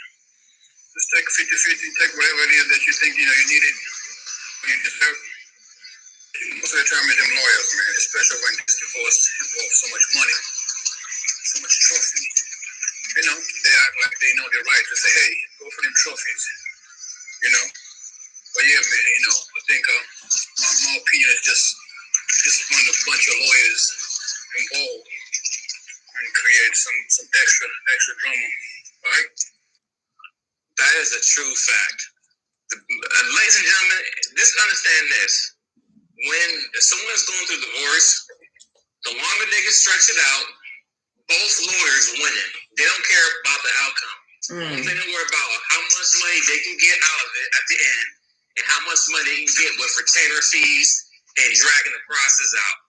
let's take 50-50, take whatever it is that you think, you need it, or you deserve it. Most of the time it's them lawyers, man, especially when this divorce involves so much money, so much trophy. They act like they know their right to say, hey, go for them trophies, But yeah, man, I think my opinion is just want a bunch of lawyers involved and create some extra drama, right? That is a true fact. Ladies and gentlemen, just understand this. When someone's going through divorce, the longer they can stretch it out, both lawyers winning. They don't care about the outcome. Only thing they worry about how much money they can get out of it at the end. and how much money they can get with retainer fees and dragging the process out.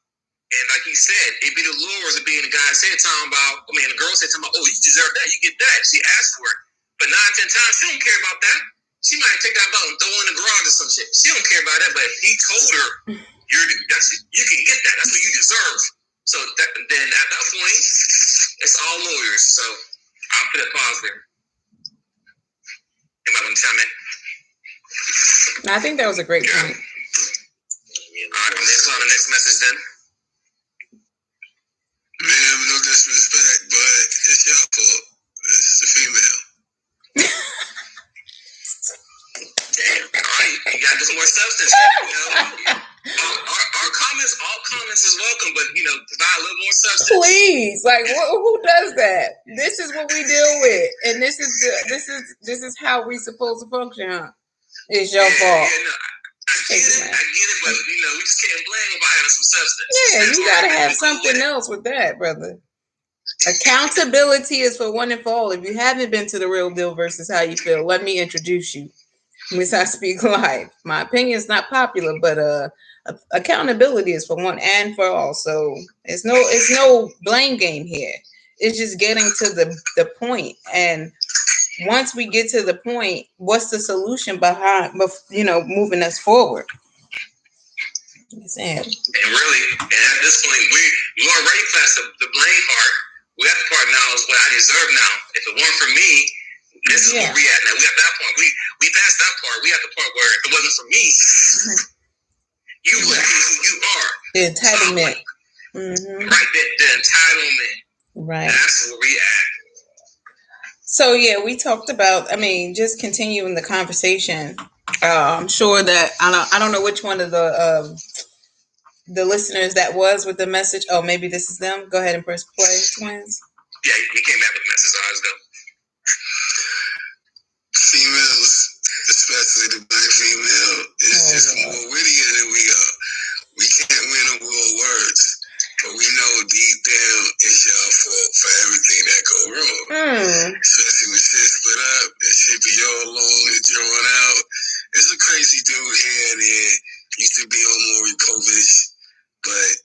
And like you said, it be the lures of being the guy said talking about, the girl said talking about, oh, you deserve that, you get that. She asked for it. But 9, 10 times, she don't care about that. She might take that belt and throw it in the garage or some shit. She don't care about that, but he told her, you can get that. That's what you deserve. So then at that point, it's all lawyers. So I'll put a pause there. Anybody want to chime in? I think that was a great point. All right, let's go on the next message then. Ma'am, no disrespect, but it's your fault. It's the female. Damn. All right, you got to get more substance. Our comments, all comments is welcome, but provide a little more substance. Please, like who does that? This is what we deal with, and this is how we supposed to function. Huh? It's your fault. Yeah, no, I get it, but we just can't blame about having some substance. Yeah, you gotta have something else with that, brother. Accountability is for one and for all. If you haven't been to the Real Deal versus How You Feel, let me introduce you. Miss I Speak Live. My opinion is not popular, but accountability is for one and for all. So it's no blame game here. It's just getting to the point. And once we get to the point, what's the solution behind moving us forward? And really, and at this point, we already past the blame part. We got the part now is what I deserve now. If it weren't for me, this is where we at now. We at that point. We passed that part. We at the part where if it wasn't for me, you wouldn't be who you are. The entitlement. Right, the entitlement. Right. That's where we at. So yeah, we talked about, just continuing the conversation. I'm sure that I don't know which one of the listeners that was with the message. Oh, maybe this is them. Go ahead and press play, twins. Yeah, he came back with the message. So let's go. Females, especially the black female, is just more wittier than we are. We can't win a war of words, but we know deep down it's y'all fault for everything that go wrong. Especially when shit split up, it should be all long and drawn out. There's a crazy dude here and there. Used to be on Maury Povich, but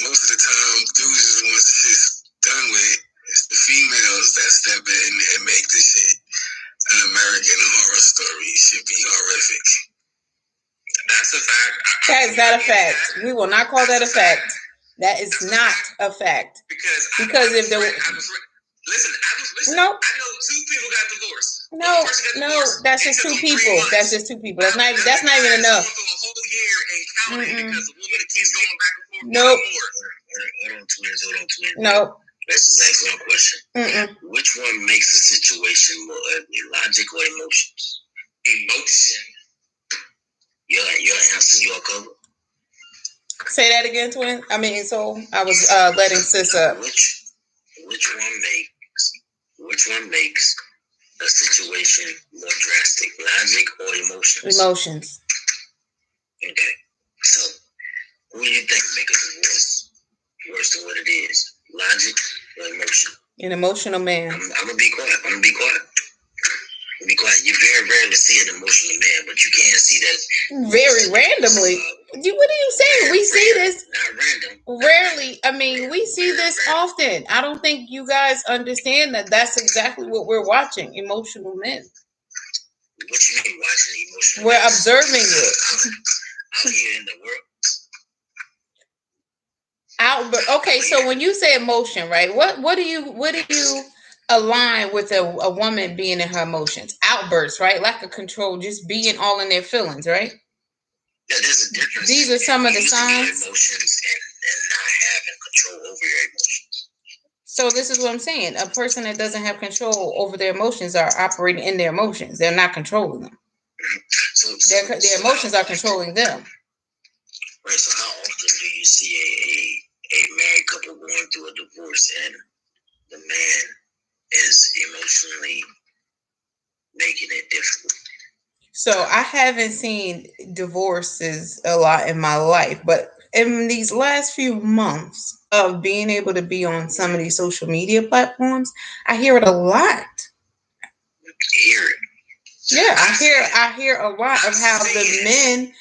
most of the time, dudes just want the shit done with. It's the females that step in and make this shit an American Horror Story. Should be horrific. That's a fact. That is not a fact. We will not call that a fact. That is not a fact. Because if there was... Listen, no. I know 2 people got divorced. No, that's just 2 people. That's just 2 people. That's not even enough. Through a whole year and counting because the woman keeps going back and forth. Nope. Hold on, twins. Nope. Let's just ask one question. Which one makes the situation more logic or emotions? Emotion. Your answer, your cover. Say that again, twin. So I was letting sis up. Which one makes a situation more drastic, logic or emotions? Emotions. Okay. So, who do you think make it worse than what it is? Logic or emotion? An emotional man. I'm gonna be quiet. You very rarely see an emotional man, but you can see that. Very randomly. What are you saying? We see this. Not random. Rarely. We see this often. I don't think you guys understand that that's exactly what we're watching. Emotional men. What you mean watching emotional men? We're men? observing it. Out here in the world. Okay, so when you say emotion, right? What do you align with a woman being in her emotions? Outbursts, right? Lack of control, just being all in their feelings, right? Yeah, there's a difference. These are some of the signs. Emotions and not having control over your emotions. So this is what I'm saying. A person that doesn't have control over their emotions are operating in their emotions. They're not controlling them. Their emotions are controlling them. Right. So how often do you see a married couple going through a divorce and the man is emotionally making it difficult? So I haven't seen divorces a lot in my life, but in these last few months of being able to be on some of these social media platforms, I hear it a lot. Hear it. Yeah, I hear a lot of how the men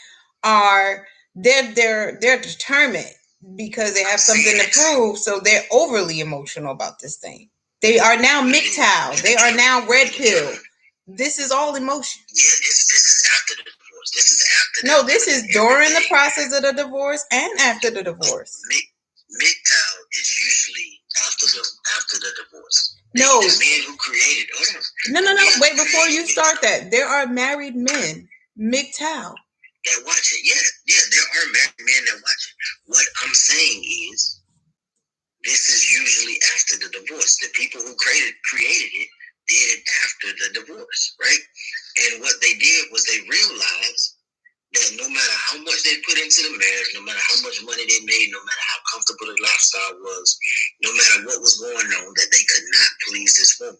are they're determined because they have something to prove, so they're overly emotional about this thing. They are now MGTOW. They are now red pill. This is all emotion. Yeah, this is after the divorce. This is after. No, this is during the process of the divorce and after the divorce. MGTOW is usually after the divorce. No, the men who created. No. Wait, before you start that, there are married men MGTOW. That watch it. Yeah, there are married men that watch it. What I'm saying is, this is usually after the divorce. The people who created it did it after the divorce, right? And what they did was they realized that no matter how much they put into the marriage, no matter how much money they made, no matter how comfortable the lifestyle was, no matter what was going on, that they could not please this woman.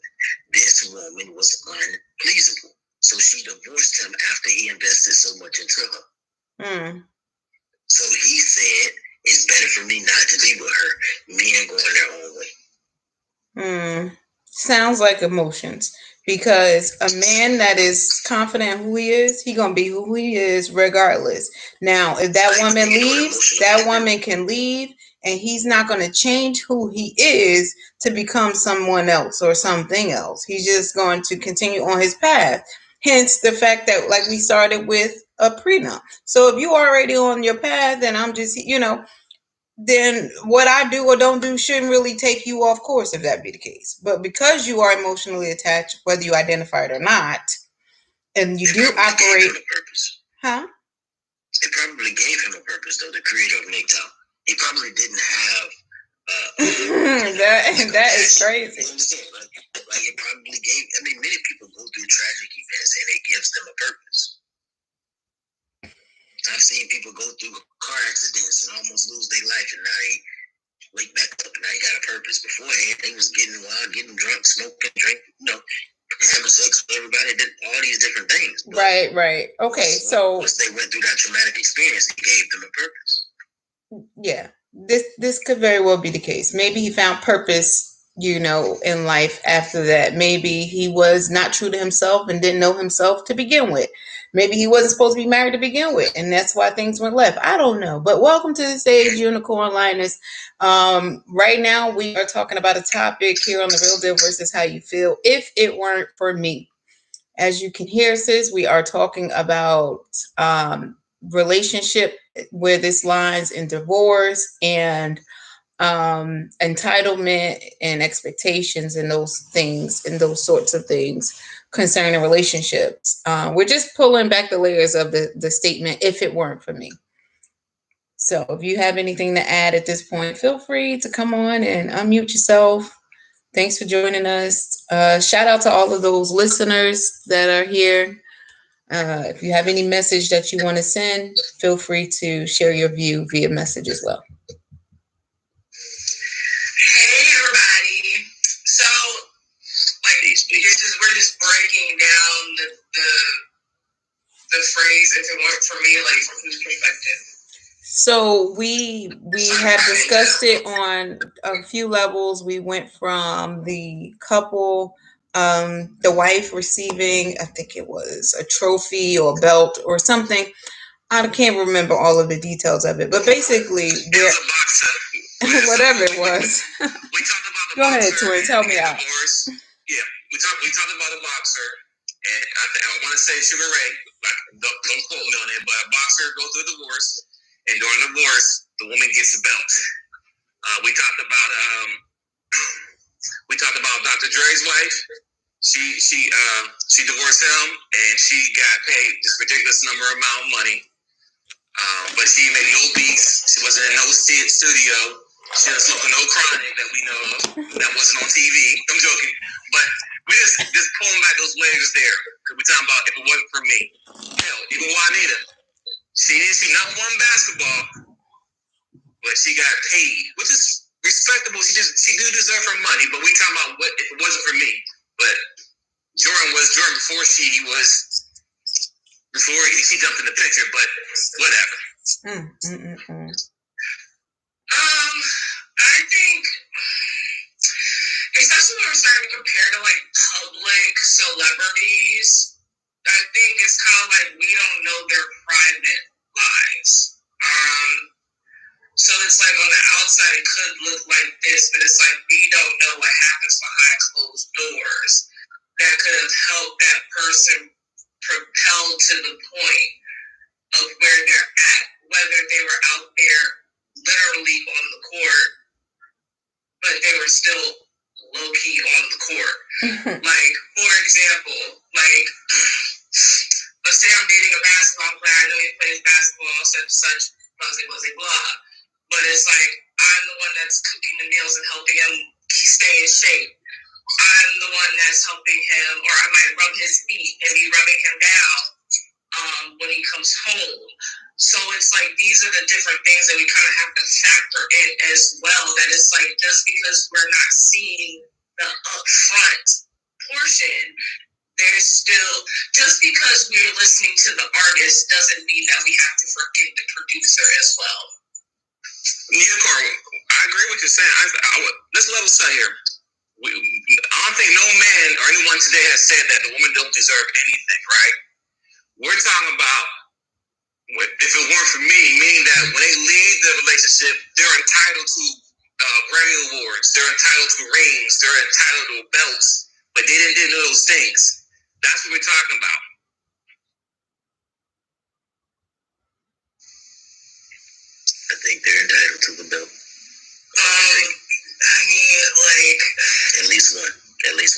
This woman was unpleasable. So she divorced him after he invested so much into her. So he said, it's better for me not to be with her. Men going their own way. Sounds like emotions. Because a man that is confident who he is, he gonna be who he is regardless. Now, if that woman leaves, that woman can leave, and he's not gonna change who he is to become someone else or something else. He's just going to continue on his path. Hence the fact that, like we started with a prenup. So if you already on your path, then I'm just, then what I do or don't do shouldn't really take you off course if that be the case. But because you are emotionally attached, whether you identify it or not, and you do operate, huh? It probably gave him a purpose, though. The creator of MGTOW, he probably didn't have. that is crazy. You understand? Like it probably gave. I mean, many people go through tragic events, and it gives them a purpose. I've seen people go through car accidents and almost lose their life, and now they wake back up and now they got a purpose. Beforehand, they was getting wild, getting drunk, smoking, drinking, having sex with everybody, did all these different things. But right. Okay, so once they went through that traumatic experience, it gave them a purpose. Yeah, this could very well be the case. Maybe he found purpose, in life after that. Maybe he was not true to himself and didn't know himself to begin with. Maybe he wasn't supposed to be married to begin with, and that's why things went left. I don't know. But welcome to the stage, Unicorn Linus. Right now, we are talking about a topic here on The Real Deal versus How You Feel. If it weren't for me. As you can hear, sis, we are talking about relationship where this lines in divorce and entitlement and expectations and those things and those sorts of things concerning relationships. We're just pulling back the layers of the statement, if it weren't for me. So if you have anything to add at this point, feel free to come on and unmute yourself. Thanks for joining us. Shout out to all of those listeners that are here. If you have any message that you want to send, feel free to share your view via message as well. Hey, everybody. So, we're just breaking down the phrase, if it weren't for me, from whose perspective? So we have discussed it on a few levels. We went from the couple, the wife receiving, I think it was a trophy or a belt or something. I can't remember all of the details of it, but basically, whatever it was. We talked about the Go ahead, boxer. Twins, help me out. Yeah, we talked about a boxer, and I want to say Sugar Ray. Don't quote me on it, but a boxer goes through a divorce, and during divorce, the woman gets a belt. We talked about Dr. Dre's wife. She divorced him, and she got paid this ridiculous amount of money. But she made no beats. She wasn't in no studio. She was smoking no chronic that we know of. That wasn't on TV. I'm joking. But we just pulling back those layers there. Because we're talking about if it wasn't for me. Hell, even Juanita. She didn't see not one basketball, but she got paid, which is respectable. She do deserve her money, but we talking about what if it wasn't for me. But Jordan before she jumped in the picture, but whatever. I think, especially when we're starting to compare to public celebrities, I think it's kind of like we don't know their private lives. So it's like on the outside it could look like this, but it's like we don't know what happens behind closed doors that could have helped that person propel to the point of where they're at, whether they were out there literally on the court, but they were still low-key on the court. Like, for example, like, let's say I'm dating a basketball player. I know he plays basketball, such, blah, blah. But it's like, I'm the one that's cooking the meals and helping him stay in shape. I'm the one that's helping him, or I might rub his feet and be rubbing him down when he comes home. So it's like, these are the different things that we kind of have to factor in as well. That it's like, just because we're not seeing the upfront portion, there's still, just because we're listening to the artist doesn't mean that we have to forget the producer as well. Unicorn, I agree with you saying. Let's level set here. I don't think no man or anyone today has said that the woman don't deserve anything, right? We're talking about, if it weren't for me, meaning that when they leave the relationship, they're entitled to Grammy Awards, they're entitled to rings, they're entitled to belts, but they didn't do those things. That's what we're talking about. I think they're entitled to the belt. I mean, like, at least one. Like,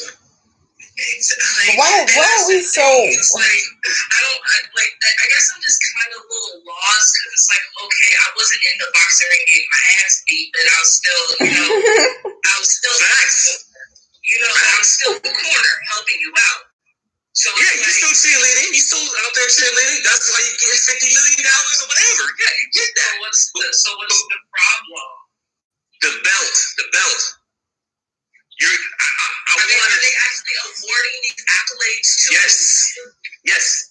why are we so? It's like, I guess I'm just kind of a little lost because it's like, okay, I wasn't in the boxing ring getting my ass beat, but I was still, I'm still in the corner helping you out. So yeah, you still cheerleading. You still out there cheerleading. That's why you get $50 million or whatever. Yeah, you get that. So what's the problem? The belt. Are they actually awarding these accolades to Yes.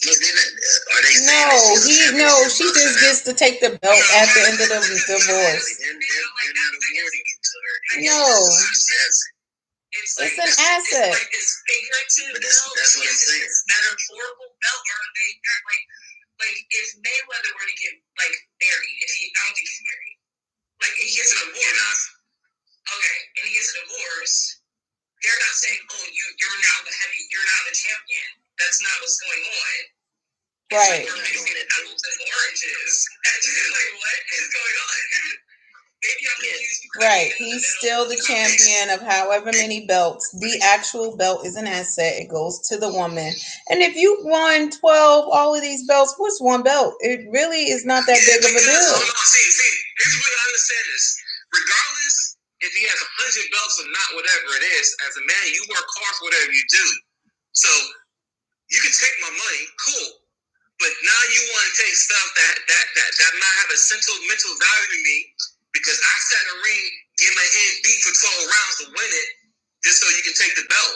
She just gets to take the belt at the end of the divorce. No. It's an asset. Like this figurative belt. That's what I'm saying. It's metaphorical belt, or are they like if Mayweather were to get like married, I don't think he's married. Like if he gets a divorce, and he gets a divorce, they're not saying, "Oh, you're now the champion." That's not what's going on. Right. We're mixing apples and oranges. Like what is going on? Maybe I'm confused. Right. He's still the champion of however many belts. The actual belt is an asset. It goes to the woman. And if you won 12, all of these belts, what's one belt? It really is not that big of a deal. Hold on, see, here's what I understand is, regardless if he has 100 belts or not, whatever it is, as a man, you work hard for whatever you do. So you can take my money, cool. But now you want to take stuff that might have a sentimental value to me, because I sat in the ring, get my head beat for 12 rounds to win it, just so you can take the belt.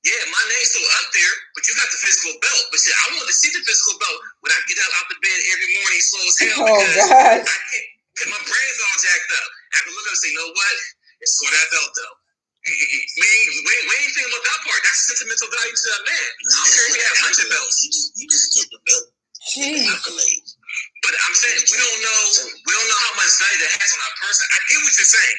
Yeah, my name's still up there, but you got the physical belt. But shit, I want to see the physical belt when I get up out the bed every morning slow as hell, because my brain's all jacked up. I can look up and say, you know what? It's for that belt, though. We ain't thinking about that part. That's sentimental value to that man. I don't care if you have 100 belts. You just get the belt. Jeez. But I'm saying we don't know how much value that has on our person. I get what you're saying.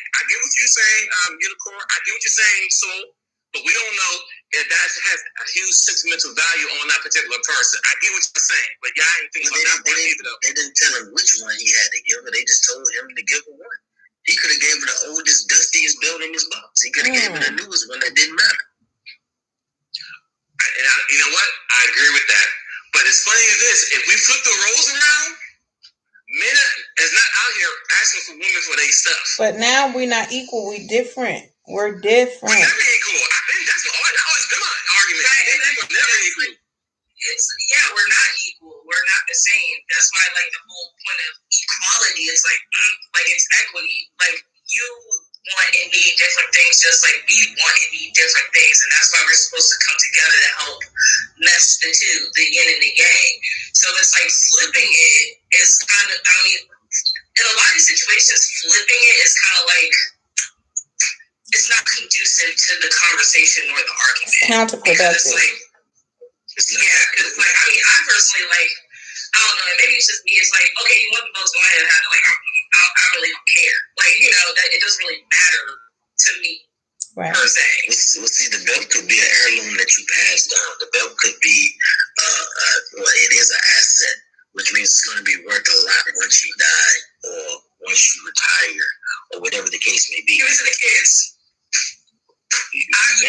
Unicorn. I get what you're saying, Soul. But we don't know if that has a huge sentimental value on that particular person. I get what you're saying, but y'all ain't thinking about that part either, though. They didn't tell him which one he had to give her. They just told him to give her one. He could have gave her the oldest, dustiest belt in his box. He could have gave her the newest one that didn't matter. You know what? I agree with that. But as funny as this, if we flip the roles around, men is not out here asking for women for their stuff. But now we're not equal. We're different. We're different. We're never equal. I think that's always been my argument. We're never equal. We're not equal. We're not the same. That's why, like, the whole point of equality is like it's equity. Like, you want and need different things, just like we want and need different things, and that's why we're supposed to come together to help mesh the two, the yin and the yang. So it's like flipping it is kind of, I mean, in a lot of situations, flipping it is kind of like, it's not conducive to the conversation or the argument. It's counterproductive. It's like, Yeah, because like I personally like. I don't know. Maybe it's just me. It's like, okay, you want the belts, go ahead and have it. Like, I really don't care. Like, that it doesn't really matter to me, right, per se. Well, see, the belt could be an heirloom that you pass down. The belt could be, it is an asset, which means it's going to be worth a lot once you die or once you retire or whatever the case may be. Give it to the kids. That's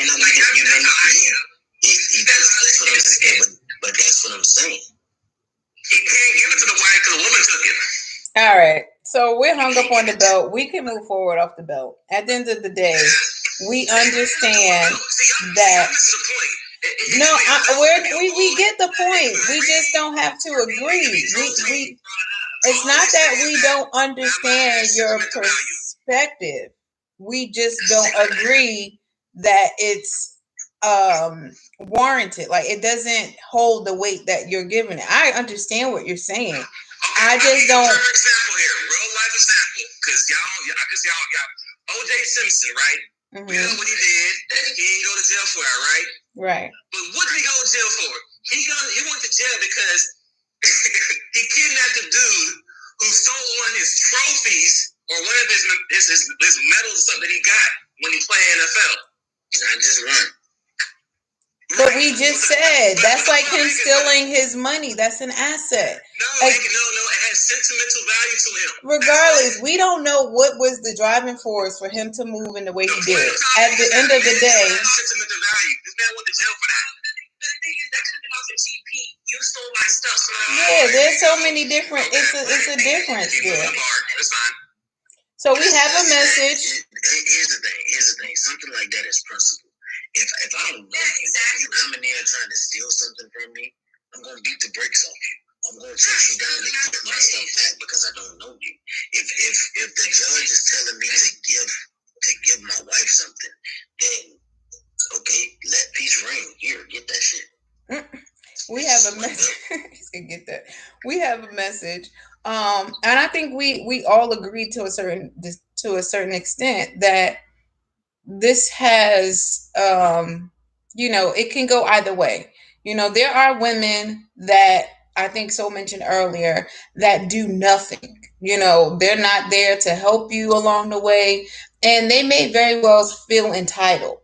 what I'm saying. But that's what I'm saying. You can't give it to the wife because the woman took it. All right. So we're hung up on the belt. We can move forward off the belt. At the end of the day, we understand that. We get the point. We just don't have to agree. We it's not that we don't understand your perspective. We just don't agree that it's warranted. Like, it doesn't hold the weight that you're giving it. I understand what you're saying. I just don't. Example here, real life example, because y'all got O.J. Simpson, right? Mm-hmm. We know what he did. He didn't go to jail for it, right? Right. But what did he go to jail for? He went to jail because he kidnapped a dude who stole one of his trophies or one of his medals, something that he got when he played NFL. Not just one. But we just said that's like him stealing his money. That's an asset. No, it has sentimental value to him. Regardless, we don't know what was the driving force for him to move in the way he did. At the end of the day, sentimental value. This man went to jail for that. The thing is, that could have been off the GP. You stole my stuff. So yeah, there's so many different. It's a difference there. That's fine. So we have a message. Here's the thing. Something like that is principle. If I don't know you come in there trying to steal something from me, I'm going to beat the brakes off you. I'm going to chase you down and get my stuff back because I don't know you. If the judge is telling me to give my wife something, then okay, let peace reign. Here, get that shit. We have a message. He's gonna get that. We have a message. And I think we all agree to a certain extent that this has, it can go either way. There are women that I think So mentioned earlier that do nothing. They're not there to help you along the way, and they may very well feel entitled.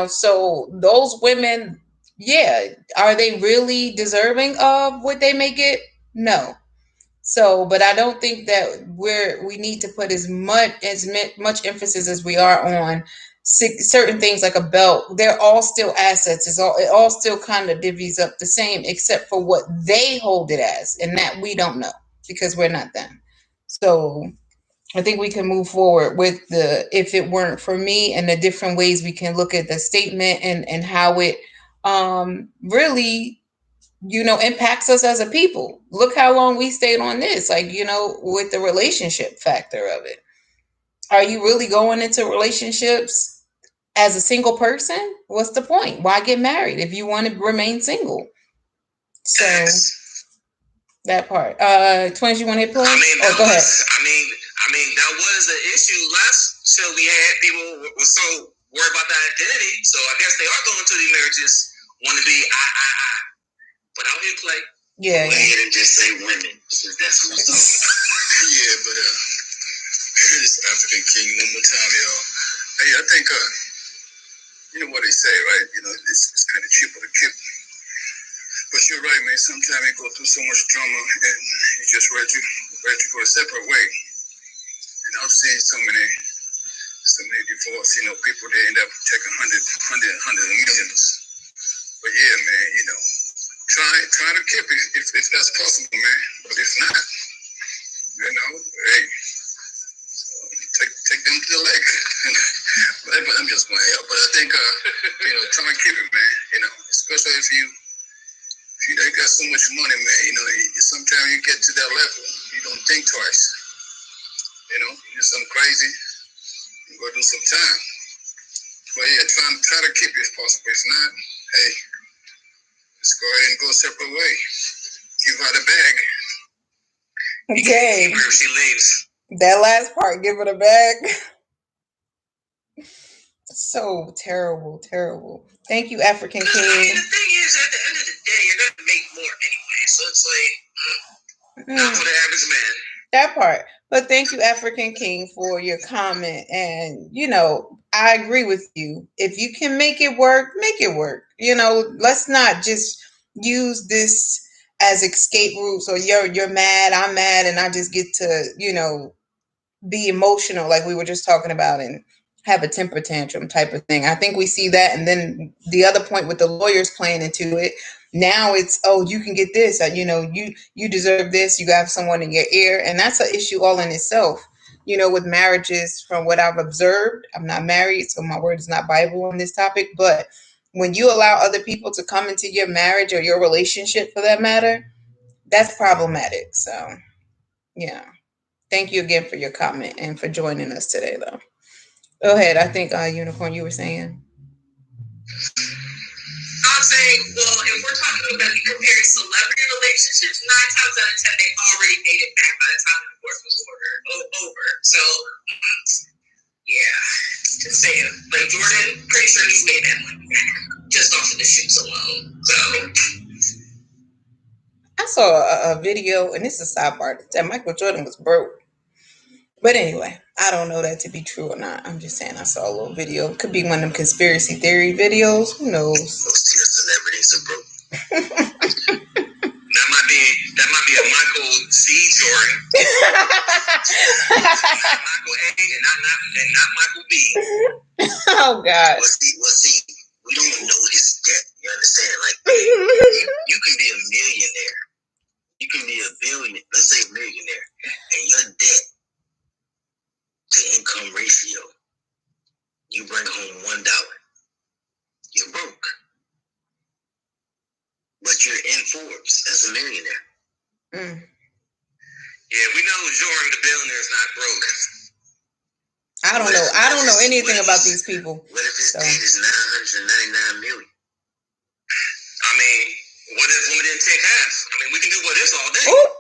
So those women, yeah, are they really deserving of what they may get? No. So, but I don't think that we need to put as much emphasis as we are on certain things like a belt. They're all still assets. It all still kind of divvies up the same, except for what they hold it as, and that we don't know because we're not them. So I think we can move forward with if it weren't for me, and the different ways we can look at the statement and how it really impacts us as a people. Look how long we stayed on this, with the relationship factor of it. Are you really going into relationships as a single person? What's the point? Why get married if you want to remain single? So that part. Twins, you want to hit play? Go ahead. I mean, that was the issue last show we had. People were so worried about that identity. So I guess they are going to these marriages want to be I. But I'll hit play. Yeah. Go ahead and just say women, since that's who's talking. Yeah, but this African King one more time, y'all. Hey, I think you know what they say, right? It's kind of cheaper to keep. But you're right, man. Sometimes you go through so much drama, and you just ready to go a separate way. And I've seen so many divorce. People they end up taking hundreds of millions. But yeah, man, try to keep it if that's possible, man. But if not, hey, take them to the lake. But I'm just playing out. But I think try and keep it, man. Especially if you got so much money, man. Sometimes you get to that level, you don't think twice. You do something crazy, you go do some time. But yeah, try to keep it if possible. If not, hey, let's go ahead and go a separate way. Give her the bag. Okay. Where she leaves. That last part, give her the bag. So terrible. Thank you, African King. The thing is, at the end of the So it's like, not for the average man. That part. But thank you, African King, for your comment. And, you know, I agree with you. If you can make it work, make it work. You know, let's not just use this as escape routes or you're mad, I'm mad, and I just get to, you know, be emotional like we were just talking about and have a temper tantrum type of thing. I think we see that. And then the other point with the lawyers playing into it, now it's, oh, you can get this, you know, you deserve this, you have someone in your ear. And that's an issue all in itself, you know, with marriages. From what I've observed, I'm not married, so my word is not Bible on this topic, but when you allow other people to come into your marriage or your relationship for that matter, that's problematic. So yeah, thank you again for your comment and for joining us today, though. Go ahead. I think Unicorn, you were saying. I'm saying, well, if we're talking about comparing celebrity relationships, 9 times out of 10 they already made it back by the time the divorce was over. So, yeah, just saying. Like Jordan, pretty sure he's made that money back just off of the shoots alone. So. I saw a video, and this is a sidebar, that Michael Jordan was broke. But anyway, I don't know that to be true or not. I'm just saying I saw a little video. It could be one of them conspiracy theory videos. Who knows? Most of your celebrities are broke. That might be a Michael C. Jordan. Michael A. and not Michael B. Oh God. Well, see, we don't know his debt. You understand? Like, you can be a millionaire. You can be a billionaire. Let's say a millionaire, and your debt to income ratio, you bring home $1. You're broke. But you're in Forbes as a millionaire. Yeah, we know Jordan the billionaire is not broke. I don't know anything about these people. What if his debt is $999 million? I mean, what if women didn't take half? I mean, we can do what if all day. Ooh.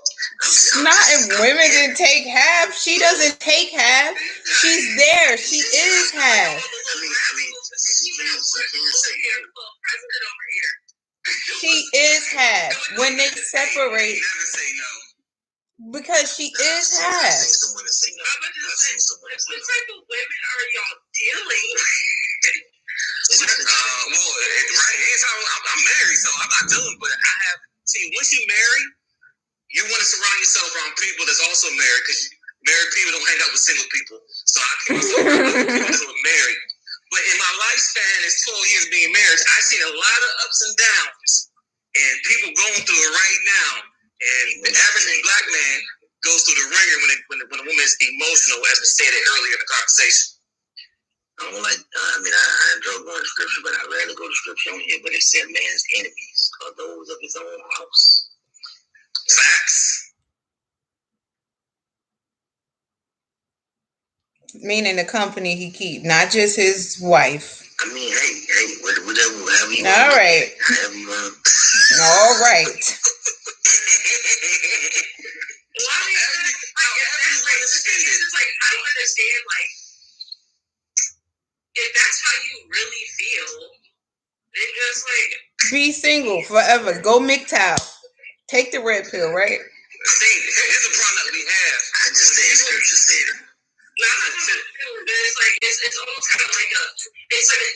Not if women didn't take half. She doesn't take half. She's there. She is half. She is half. When they separate, because she is half. What type of women are y'all dealing with? I'm married, so I'm not dealing, but I have, once you marry, you want to surround yourself around people that's also married, because married people don't hang out with single people. So I can't surround people who are married. But in my lifespan as 12 years being married, I've seen a lot of ups and downs, and people going through it right now. And the average black man goes through the ringer when a woman is emotional, as we stated earlier in the conversation. I enjoy going to scripture, but I rarely go to scripture on here. But it said man's enemies are those of his own house. Facts. Meaning the company he keep, not just his wife. I mean, hey, whatever you want. All right. All right. I don't understand, if that's how you really feel, then just be single forever. Go MGTOW. Take the red pill, right? See, here's the problem that we have. I just say scripture said it. It's almost kind of like a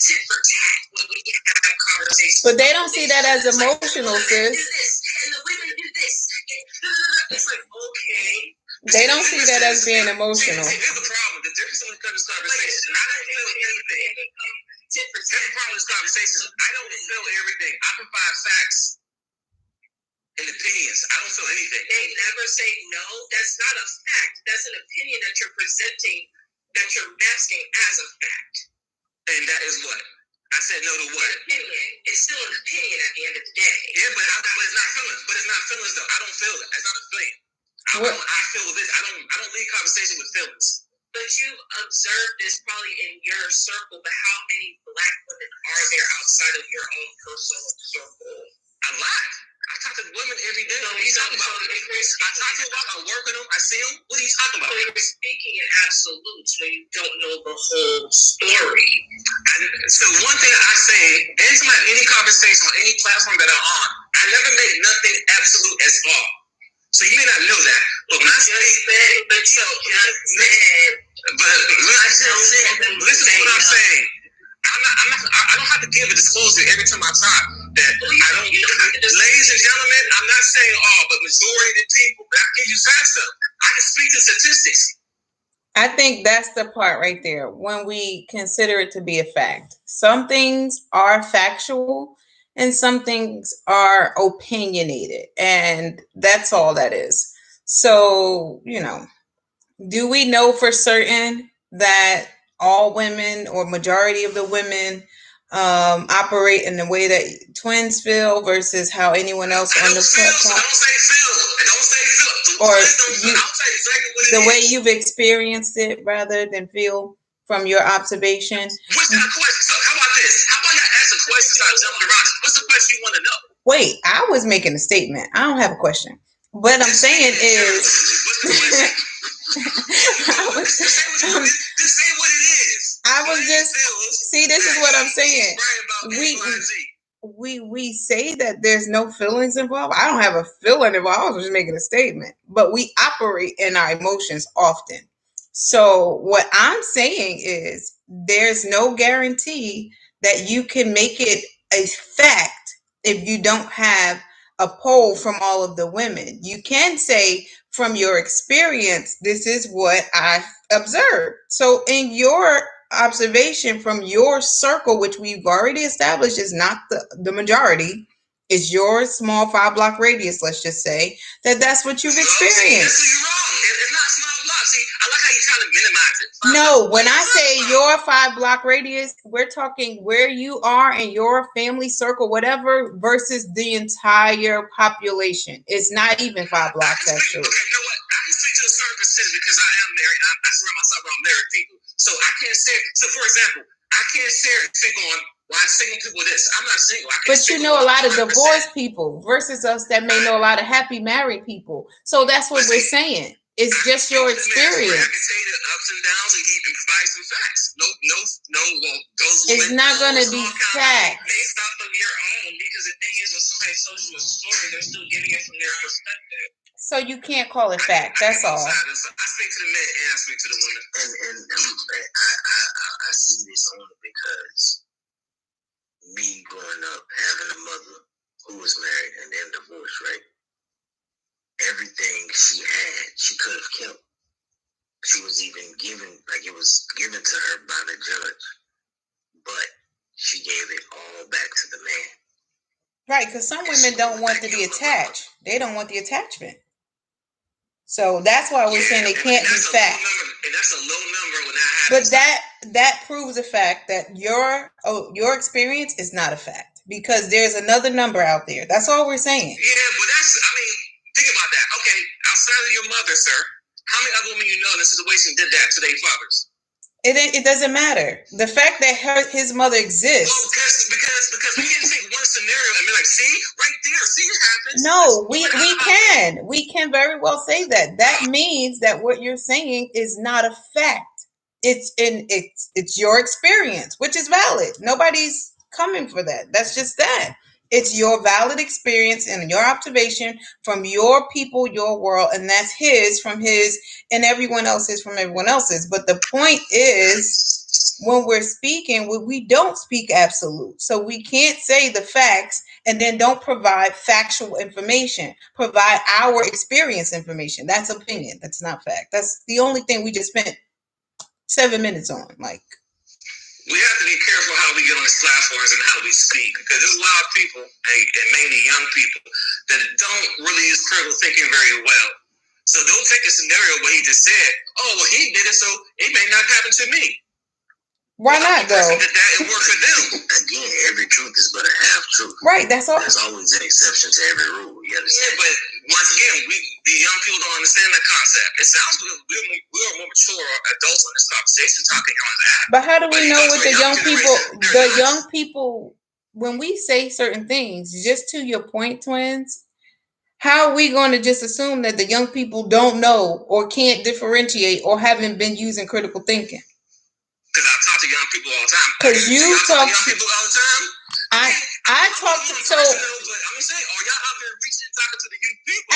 tit for tat when we have conversations. But they don't see that as emotional, sis. And the women do this. It's like, okay. They don't see that as being emotional. Here's the problem. The difference when it comes to this conversation, I don't feel anything. Here's the problem with this conversation. I don't feel everything. I provide facts and opinions. I don't feel anything. They never say no. That's not a fact. That's an opinion that you're presenting, that you're masking as a fact. And that is what? I said no to what? Opinion. It's still an opinion at the end of the day. Yeah, but it's not feelings. But it's not feelings though. I don't feel it. It's not a feeling. I feel this. I don't lead conversation with feelings. But you observed this probably in your circle. But how many black women are there outside of your own personal circle? A lot. I talk to women every day. What are you talking about? I talk to them. I work with them. I see them. What are you talking about? So you're speaking in absolutes when you don't know the whole story. So one thing I say, anytime I have any conversation on any platform that I'm on, I never made nothing absolute as all. So you may not know that, but when I say, listen to what I'm saying. I don't have to give a disclosure every time I talk that I don't. Ladies and gentlemen, I'm not saying all, but majority of the people. But I give you facts though. I can speak to statistics. I think that's the part right there when we consider it to be a fact. Some things are factual and some things are opinionated, and that's all that is. So, do we know for certain that all women or majority of the women operate in the way that twins feel versus how anyone else on the platform? Don't say feel. Or the way you've experienced it rather than feel from your observation. What's that question? So how about this? How about you ask a question so I jumped around? What's the question you want to know? Wait, I was making a statement. I don't have a question. What I'm saying is... Just say what it is. See, this is what I'm saying. We say that there's no feelings involved. I don't have a feeling involved. I was just making a statement. But we operate in our emotions often. So what I'm saying is there's no guarantee that you can make it a fact if you don't have a poll from all of the women. You can say from your experience, this is what I observed. So in your observation from your circle, which we've already established is not the majority, is your small 5-block radius, let's just say, that's what you've experienced. You're wrong. It's not small block. See, I like how you're trying to minimize it. No, when I say your 5-block radius, we're talking where you are in your family circle, whatever, versus the entire population. It's not even 5 blocks, actually. Okay, you know what? I can speak to a certain percentage because I am married. I surround myself around married people. So I can't say, for example, I can't speak on why single people this. I'm not single. But you know a lot of divorced people versus us that may know a lot of happy married people. So that's what we're saying. It's just your experience. I can say the ups and downs and provide some facts. No. It's not going to be facts. Based off of your own, because the thing is, when somebody tells you a story, they're still giving it from their perspective. So you can't call it fact. That's all. I speak to the men and I speak to the women. And I see this only because me growing up having a mother who was married and then divorced, right? Everything she had, she could have kept. She was even given, it was given to her by the judge, but she gave it all back to the man. Right, because some women don't want to be attached. They don't want the attachment. So that's why we're saying they can't be fact. That's a low number when that happens. But that proves the fact that your experience is not a fact because there's another number out there. That's all we're saying. Yeah, but think about that. Okay, outside of your mother, sir, how many other women you know in this situation did that to their fathers? It doesn't matter. The fact that his mother exists. Well, because we can take one scenario and be like, see, right there, see it happens. No, we can very well say that. That means that what you're saying is not a fact. It's your experience, which is valid. Nobody's coming for that. That's just that. It's your valid experience and your observation from your people, your world, and that's his from his, and everyone else's from everyone else's. But the point is, when we're speaking, we don't speak absolute. So we can't say the facts and then don't provide factual information. Provide our experience information. That's opinion. That's not fact. That's the only thing we just spent 7 minutes on, Mike. We have to be careful how we get on these platforms and how we speak, because there's a lot of people, and mainly young people, that don't really use critical thinking very well. So they'll take a scenario where he just said, "Oh, well, he did it, so it may not happen to me." Why not, though? Did that, it worked for them. Again, every truth is but a half truth. Right, that's all. There's always an exception to every rule. You understand? Yeah, but once again, the young people don't understand that concept. It sounds like we're more mature adults on this conversation talking on that. But how do we know what the young people, when we say certain things, just to your point, twins, how are we going to just assume that the young people don't know or can't differentiate or haven't been using critical thinking? Because I talk to young people all the time. Because you talk to young people all the time. I talk to so. But I'm saying, are y'all out there reaching and talking to the youth people?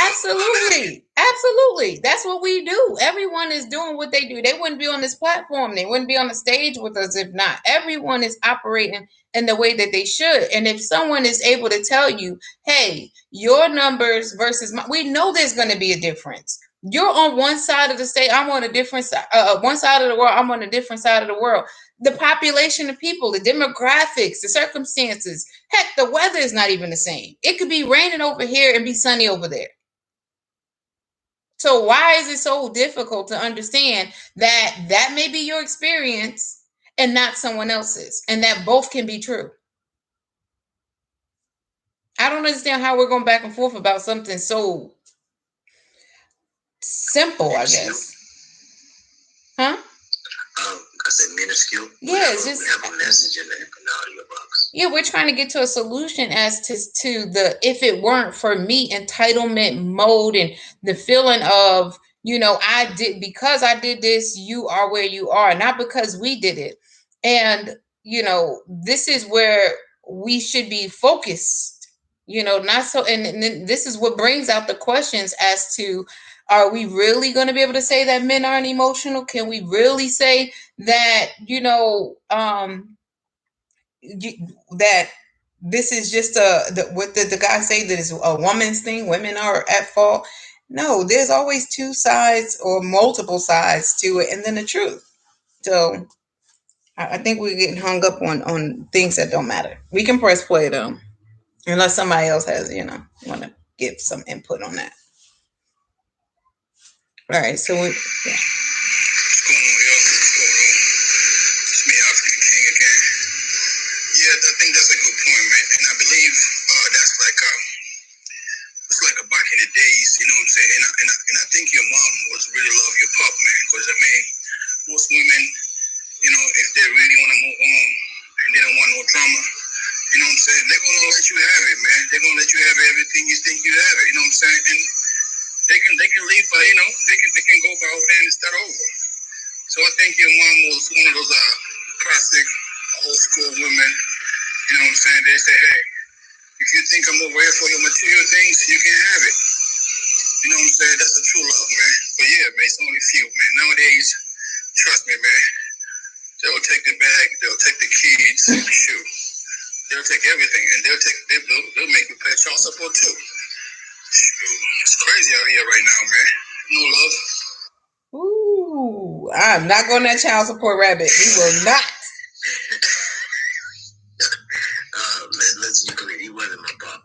Absolutely. That's what we do. Everyone is doing what they do. They wouldn't be on this platform. They wouldn't be on the stage with us if not. Everyone is operating in the way that they should. And if someone is able to tell you, hey, your numbers versus my, we know there's going to be a difference. You're on one side of the state. I'm on a different side. One side of the world. I'm on a different side of the world. The population of people, the demographics, the circumstances. Heck, the weather is not even the same. It could be raining over here and be sunny over there. So why is it so difficult to understand that that may be your experience and not someone else's, and that both can be true? I don't understand how we're going back and forth about something so simple, I guess. Huh? I said minuscule. Yeah, it's just, we have a message in the audio box. Yeah, we're trying to get to a solution as to the if it weren't for me entitlement mode and the feeling of, I did this, you are where you are, not because we did it. And, this is where we should be focused, not so. And this is what brings out the questions as to, are we really going to be able to say that men aren't emotional? Can we really say that, that this is just what the guy say that is a woman's thing? Women are at fault. No, there's always two sides or multiple sides to it, and then the truth. So I think we're getting hung up on things that don't matter. We can press play though, unless somebody else has, want to give some input on that. All right, so What's going on, y'all? What's going on? It's me, African King again. Yeah, I think that's a good point, man. And I believe that's like back in the days, you know what I'm saying? And I think your mom was really love your pup, man. Because most women, if they really want to move on and they don't want no drama, you know what I'm saying? They're gonna let you have it, man. They're gonna let you have everything you think you have it. You know what I'm saying? And they can leave by, they can go by over there and start over. So I think your mom was one of those classic old school women. You know what I'm saying? They say, hey, if you think I'm over here for your material things, you can have it. You know what I'm saying? That's the true love, man. But yeah, man, it's only few, man. Nowadays, trust me, man, they'll take the bag, they'll take the kids, shoot. They'll take everything, and they'll make you pay child support too. It's crazy out here right now, man. No love. Ooh, I'm not going that child support rabbit. We will not. Let's be clear. He wasn't my pop.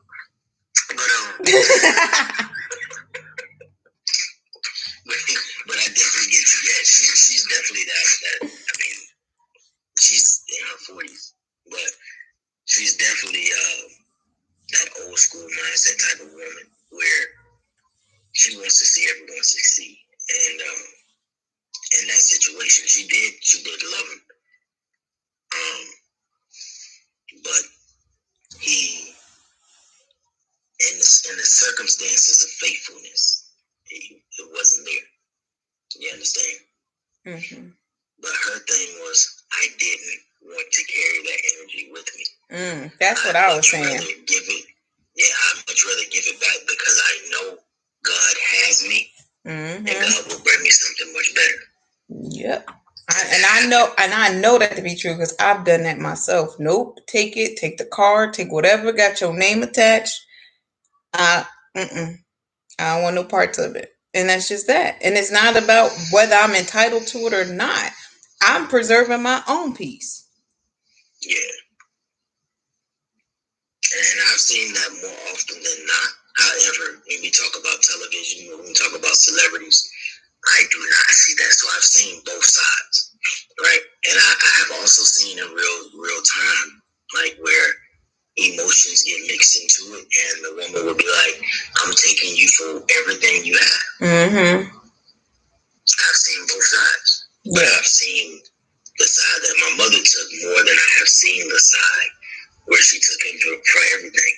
But I definitely get you. Yeah, she's definitely that. I mean, she's in her 40s, but she's definitely that old school mindset type of woman where she wants to see everyone succeed. And in that situation, she did love him. But he, in the circumstances of faithfulness, it wasn't there. You understand? Mm-hmm. But her thing was, I didn't want to carry that energy with me. That's what I was saying. I'd much rather give it back because I know God has me, and God will bring me something much better. Yep. I know that to be true because I've done that myself. Nope. Take it. Take the card. Take whatever got your name attached. I don't want no parts of it. And that's just that. And it's not about whether I'm entitled to it or not. I'm preserving my own peace. Yeah. And I've seen that more often than not. However, when we talk about television, when we talk about celebrities, I do not see that. So I've seen both sides, right? And I have also seen in real time, like where emotions get mixed into it, and the woman will be like, I'm taking you for everything you have. I've seen both sides. But I've seen the side that my mother took more than I have seen the side where she took him for everything.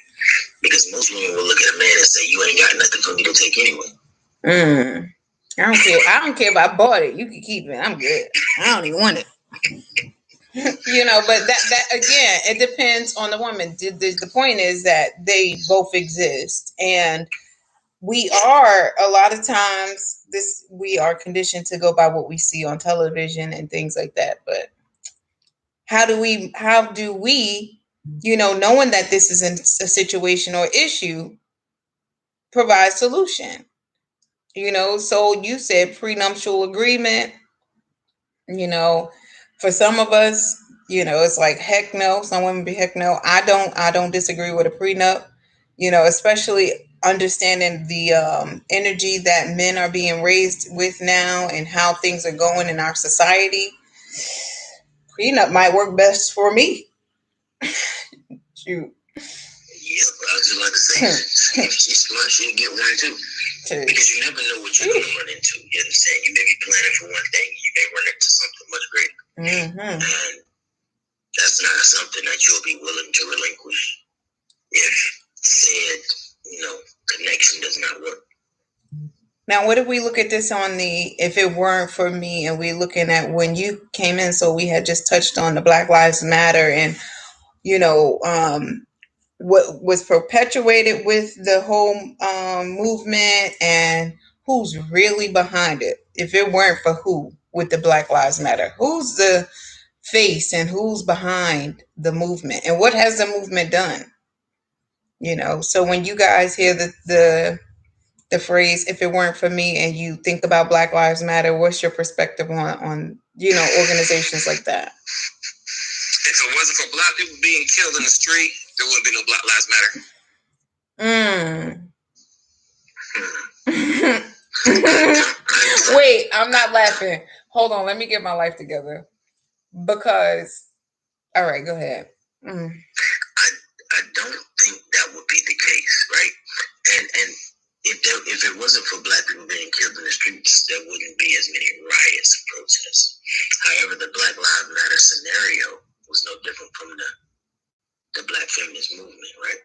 Because most women will look at a man and say, you ain't got nothing for me to take anyway. I don't care. I don't care if I bought it. You can keep it. I'm good. I don't even want it. But that again, it depends on the woman. The point is that they both exist, and we are a lot of times we are conditioned to go by what we see on television and things like that. But how do we, knowing that this is a situation or issue, provide solution? So you said prenuptial agreement. For some of us, it's like heck no. Some women be heck no. I don't disagree with a prenup. Especially understanding the energy that men are being raised with now and how things are going in our society. Prenup might work best for me. Shoot. Yep, I was just about to say, if she's smart, she'll get one too. Because you never know what you're going to run into. You understand? You may be planning for one thing, you may run into something much greater. And that's not something that you'll be willing to relinquish if said, connection does not work. Now, what if we look at this on if it weren't for me, and we're looking at when you came in, so we had just touched on the Black Lives Matter and, what was perpetuated with the whole movement and who's really behind it. If it weren't for who with the Black Lives Matter, who's the face and who's behind the movement and what has the movement done? So when you guys hear the phrase, if it weren't for me, and you think about Black Lives Matter, what's your perspective on organizations like that? If it wasn't for Black people being killed in the street, there wouldn't be no Black Lives Matter. Wait, I'm not laughing. Hold on, let me get my life together. Because, all right, go ahead. I don't think that would be the case, right? And if it wasn't for Black people being killed in the streets, there wouldn't be as many riots and protests. However, the Black Lives Matter scenario was no different from the Black feminist movement, right?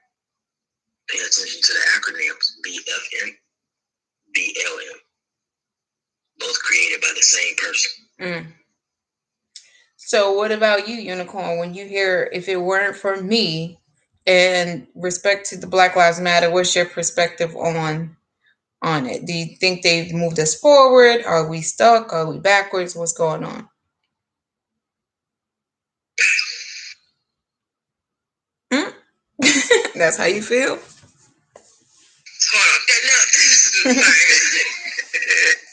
Pay attention to the acronyms BFM, BLM, both created by the same person. So what about you, Unicorn? When you hear if it weren't for me, and respect to the Black Lives Matter, what's your perspective on it? Do you think they've moved us forward? Are we stuck? Are we backwards? What's going on? That's how you feel? Hold on.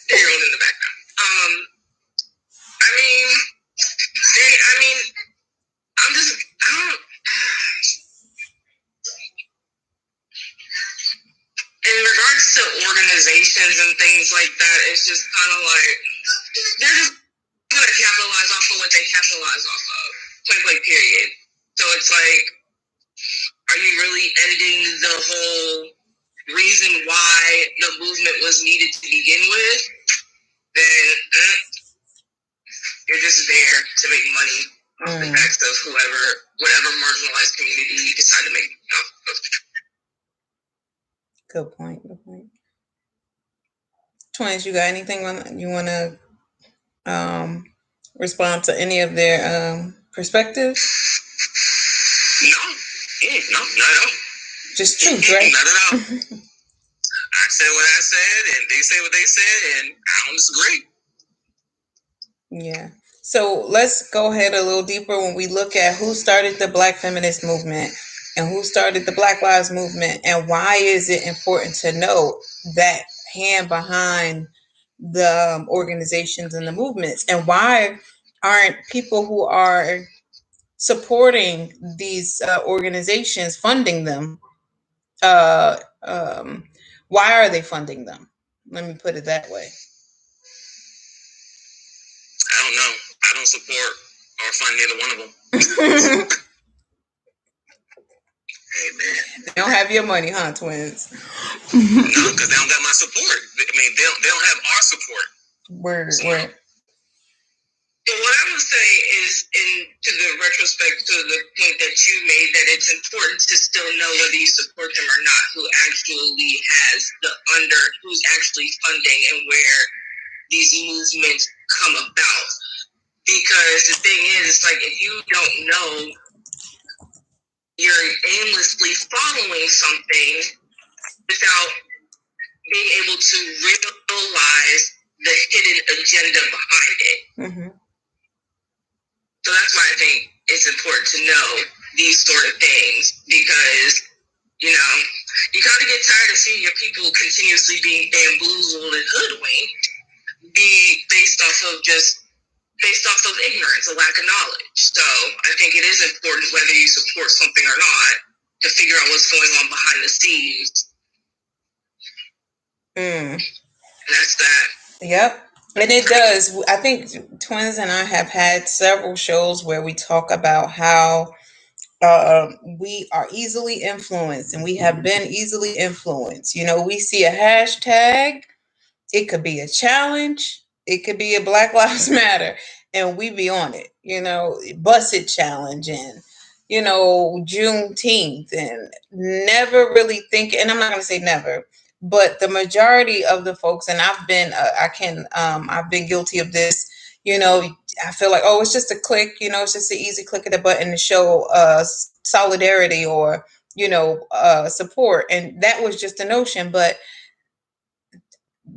You're in the background. In regards to organizations and things like that, it's just kind of like they're just going to capitalize off of what they capitalize off of. Point blank, period. So it's like, are you really ending the whole reason why the movement was needed to begin with? Then you're just there to make money off the backs of whatever marginalized community you decide to make off of. Good point. Twins, you got anything you want to respond to any of their perspectives? No, not at all. Just truth, right? Not at all. I said what I said, and they say what they said, and I don't disagree. Yeah. So let's go ahead a little deeper when we look at who started the Black feminist movement and who started the Black Lives movement, and why is it important to know that hand behind the organizations and the movements, and why aren't people who are supporting these organizations funding them? Why are they funding them? Let me put it that way. I don't know. I don't support or fund neither one of them. Amen. They don't have your money, huh, twins? No, because they don't got my support. I mean, they don't have our support. Word. What I would say is, to the retrospect, to the point that you made, that it's important to still know whether you support them or not, who's actually funding and where these movements come about. Because the thing is, it's like if you don't know, you're aimlessly following something without being able to realize the hidden agenda behind it. Mm-hmm. So that's why I think it's important to know these sort of things, because, you know, you kind of get tired of seeing your people continuously being bamboozled and hoodwinked, based off of ignorance, a lack of knowledge. So I think it is important, whether you support something or not, to figure out what's going on behind the scenes. And that's that. Yep. And it does. I think Twins and I have had several shows where we talk about how we are easily influenced, and we have been easily influenced. You know, we see a hashtag, it could be a challenge, it could be a Black Lives Matter, and we be on it. You know, Busted Challenge and, you know, Juneteenth, and never really think. And I'm not going to say never, but the majority of the folks, and I've been, I've been guilty of this. You know, I feel like, oh, it's just a click. You know, it's just an easy click of the button to show solidarity or, you know, support, and that was just a notion, but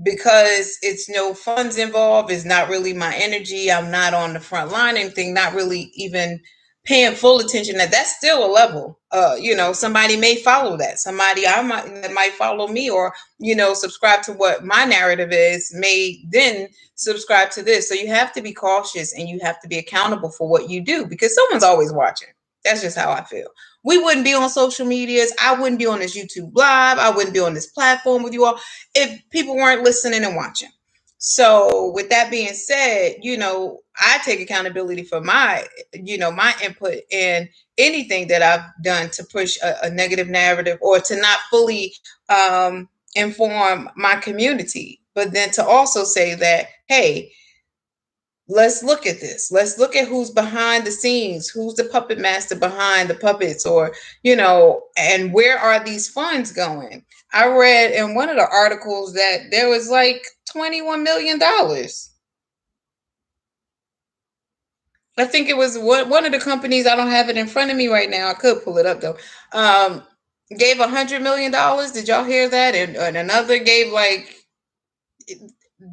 because it's no funds involved, it's not really my energy, I'm not on the front line, anything, not really even paying full attention, that's still a level. You know, somebody may follow that, somebody that might follow me, or, you know, subscribe to what my narrative is, may then subscribe to this. So you have to be cautious, and you have to be accountable for what you do, because someone's always watching. That's just how I feel. We wouldn't be on social medias. I wouldn't be on this YouTube live. I wouldn't be on this platform with you all if people weren't listening and watching. So with that being said, you know, I take accountability for my, you know, my input in anything that I've done to push a negative narrative, or to not fully inform my community. But then to also say that, hey, let's look at this. Let's look at who's behind the scenes, who's the puppet master behind the puppets, or, you know, and where are these funds going? I read in one of the articles that there was like $21 million. I think it was one of the companies, I don't have it in front of me right now, I could pull it up though, gave $100 million. Did y'all hear that? And another gave like,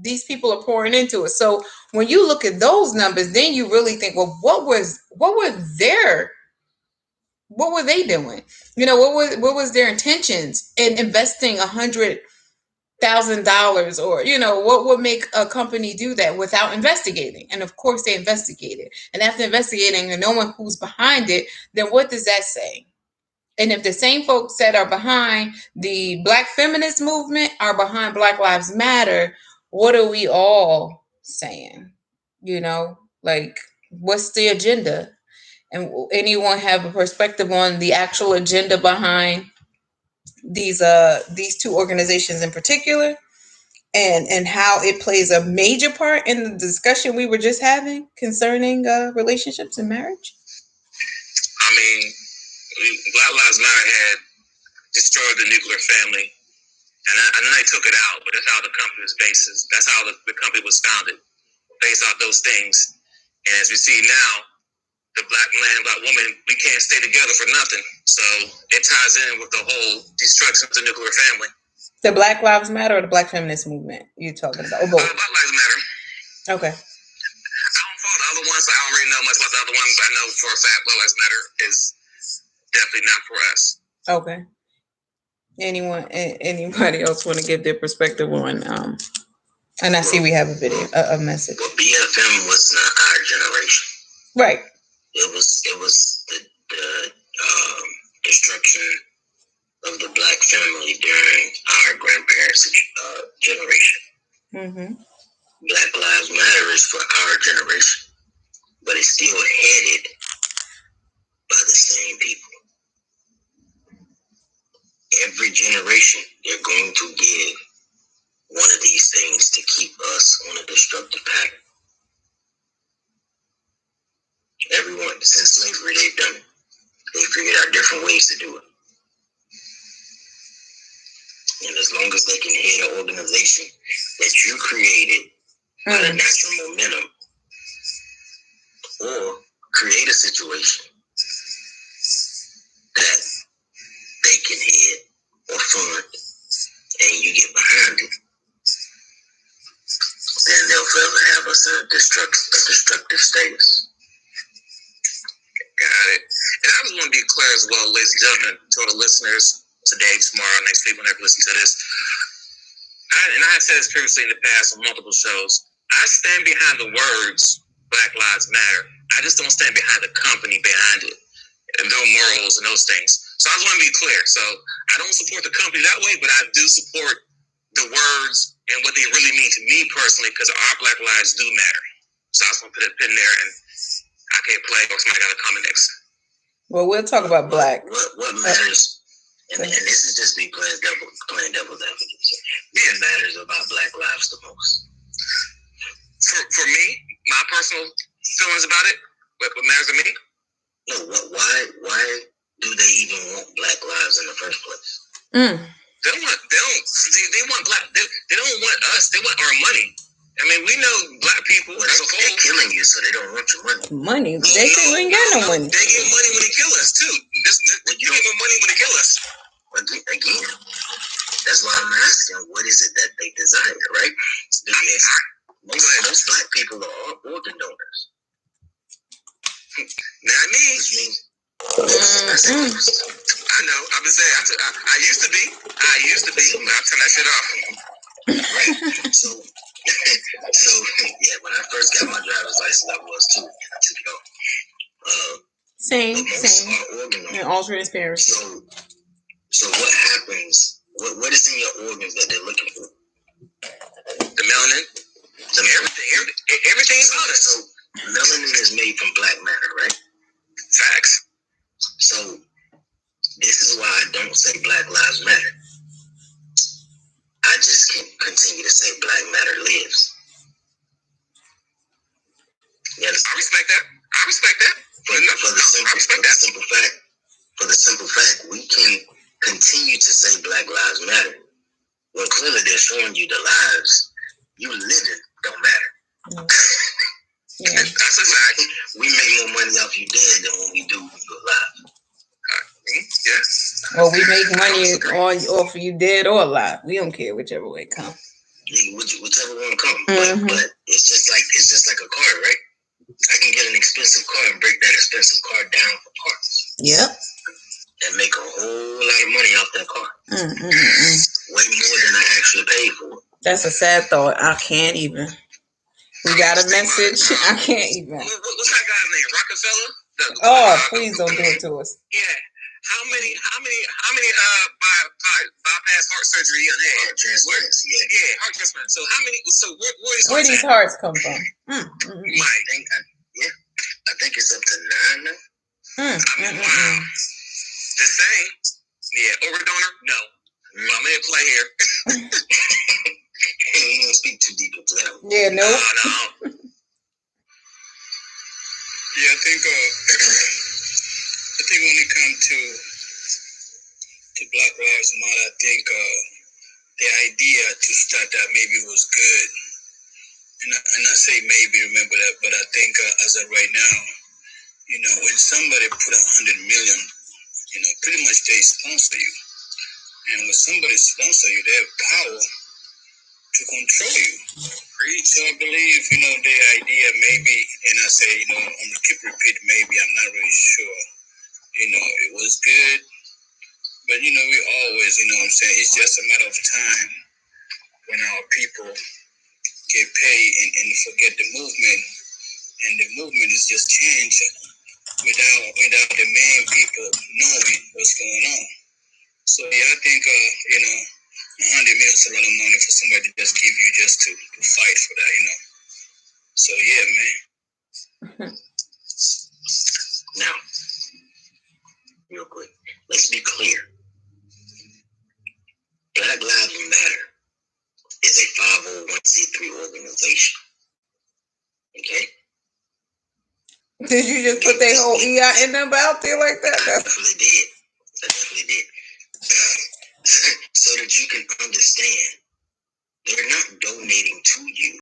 these people are pouring into it. So when you look at those numbers, then you really think, well, what were they doing? You know, what was their intentions in investing $100,000, or, you know, what would make a company do that without investigating? And of course they investigated. And after investigating and knowing who's behind it, then what does that say? And if the same folks that are behind the Black feminist movement are behind Black Lives Matter, what are we all saying? You know, like, what's the agenda? And anyone have a perspective on the actual agenda behind these two organizations in particular, and how it plays a major part in the discussion we were just having concerning relationships and marriage? I mean, Black Lives Matter had destroyed the nuclear family, and then they took it out, but that's how the company was based. That's how the company was founded, based off those things. And as we see now, the Black man, Black woman, we can't stay together for nothing. So it ties in with the whole destruction of the nuclear family. The Black Lives Matter or the Black feminist movement you're talking about? Or both? Black Lives Matter. Okay. I don't follow the other ones, so I don't really know much about the other ones, but I know for a fact Black Lives Matter is definitely not for us. Okay. Anybody else want to give their perspective on? And I see we have a video, a message. Well, BFM was not our generation. Right. It was the destruction of the Black family during our grandparents' generation. Mm-hmm. Black Lives Matter is for our generation, but it's still headed by the same people. Every generation, they're going to give one of these things to keep us on a destructive pattern. Everyone, since slavery, they've done it. They figured out different ways to do it. And as long as they can head an organization that you created by the natural momentum, or create a situation that they can head or fund, and you get behind it, then they'll forever have us in a destructive status. Got it. And I just want to be clear as well, ladies and gentlemen, to all the listeners today, tomorrow, next week, whenever you listen to this. And I have said this previously in the past on multiple shows. I stand behind the words Black Lives Matter. I just don't stand behind the company behind it. And no morals and those things. So I just want to be clear. So I don't support the company that way, but I do support the words and what they really mean to me personally, because our Black lives do matter. So I just want to put a pin there, and I can't play, or somebody got to comment next. Well, we'll talk about Black. What matters, and this is just me playing devil's advocate. What matters about Black lives the most? For me, my personal feelings about it, what matters to me? No, why do they even want Black lives in the first place? They want black. They don't want us. They want our money. I mean, we know black people as a whole. They're killing you, so they don't want your money. Money? They ain't got no money. They get money when they kill us too. You give them money when they kill us. Again, that's why I'm asking, what is it that they desire, right? Because most black people are organ donors. Not me. I know. I've been saying. I used to be. But I turned that shit off. Right. So yeah, when I first got my driver's license, I was too. I took it off. Same. In all transparency. So what happens? What is in your organs that they're looking for? The melanin. Everything is honest. So melanin is made from black matter, right? Facts. So this is why I don't say Black Lives Matter. I just can continue to say Black Matter lives. I respect that. For the simple fact, we can continue to say Black Lives Matter when clearly they're showing you the lives you living don't matter. Yeah. That's a fact. We make more money off you dead than when we do when you're alive. Yes. Well, we make money off of you dead or alive. We don't care whichever way it comes. Whichever one comes. But it's just like a car, right? I can get an expensive car and break that expensive car down for parts. Yep. And make a whole lot of money off that car. Way more than I actually paid for. That's a sad thought. I can't even. We got a message. I can't even. What's that guy's name? Rockefeller? Please don't do it to us. Yeah. How many bypass heart surgery you had? Heart transplants, yeah, heart transplant. So how many? So where these hearts come from? I think it's up to 9 now. Wow. The same. Yeah, organ donor? No. I'm gonna play here. You don't speak too deep into that. Yeah, no. No. Yeah, I think when it comes to Black Lives Matter, I think the idea to start that maybe was good. And I say maybe, remember that, but I think as of right now, when somebody put 100 million, pretty much they sponsor you. And when somebody sponsor you, they have power to control you. So I believe, the idea maybe, and I say, I'm going to keep repeating maybe, I'm not really sure. It was good, but, we always, it's just a matter of time when our people get paid and forget the movement, and the movement is just changing without the main people knowing what's going on. So, yeah, I think, 100 million is a lot of money for somebody to just give you just to fight for that, So, yeah, man. Now, real quick, let's be clear. Black Lives Matter is a 501c3 organization. Okay? Did you just put that whole EIN number out there like that? I definitely did. So that you can understand, they're not donating to you.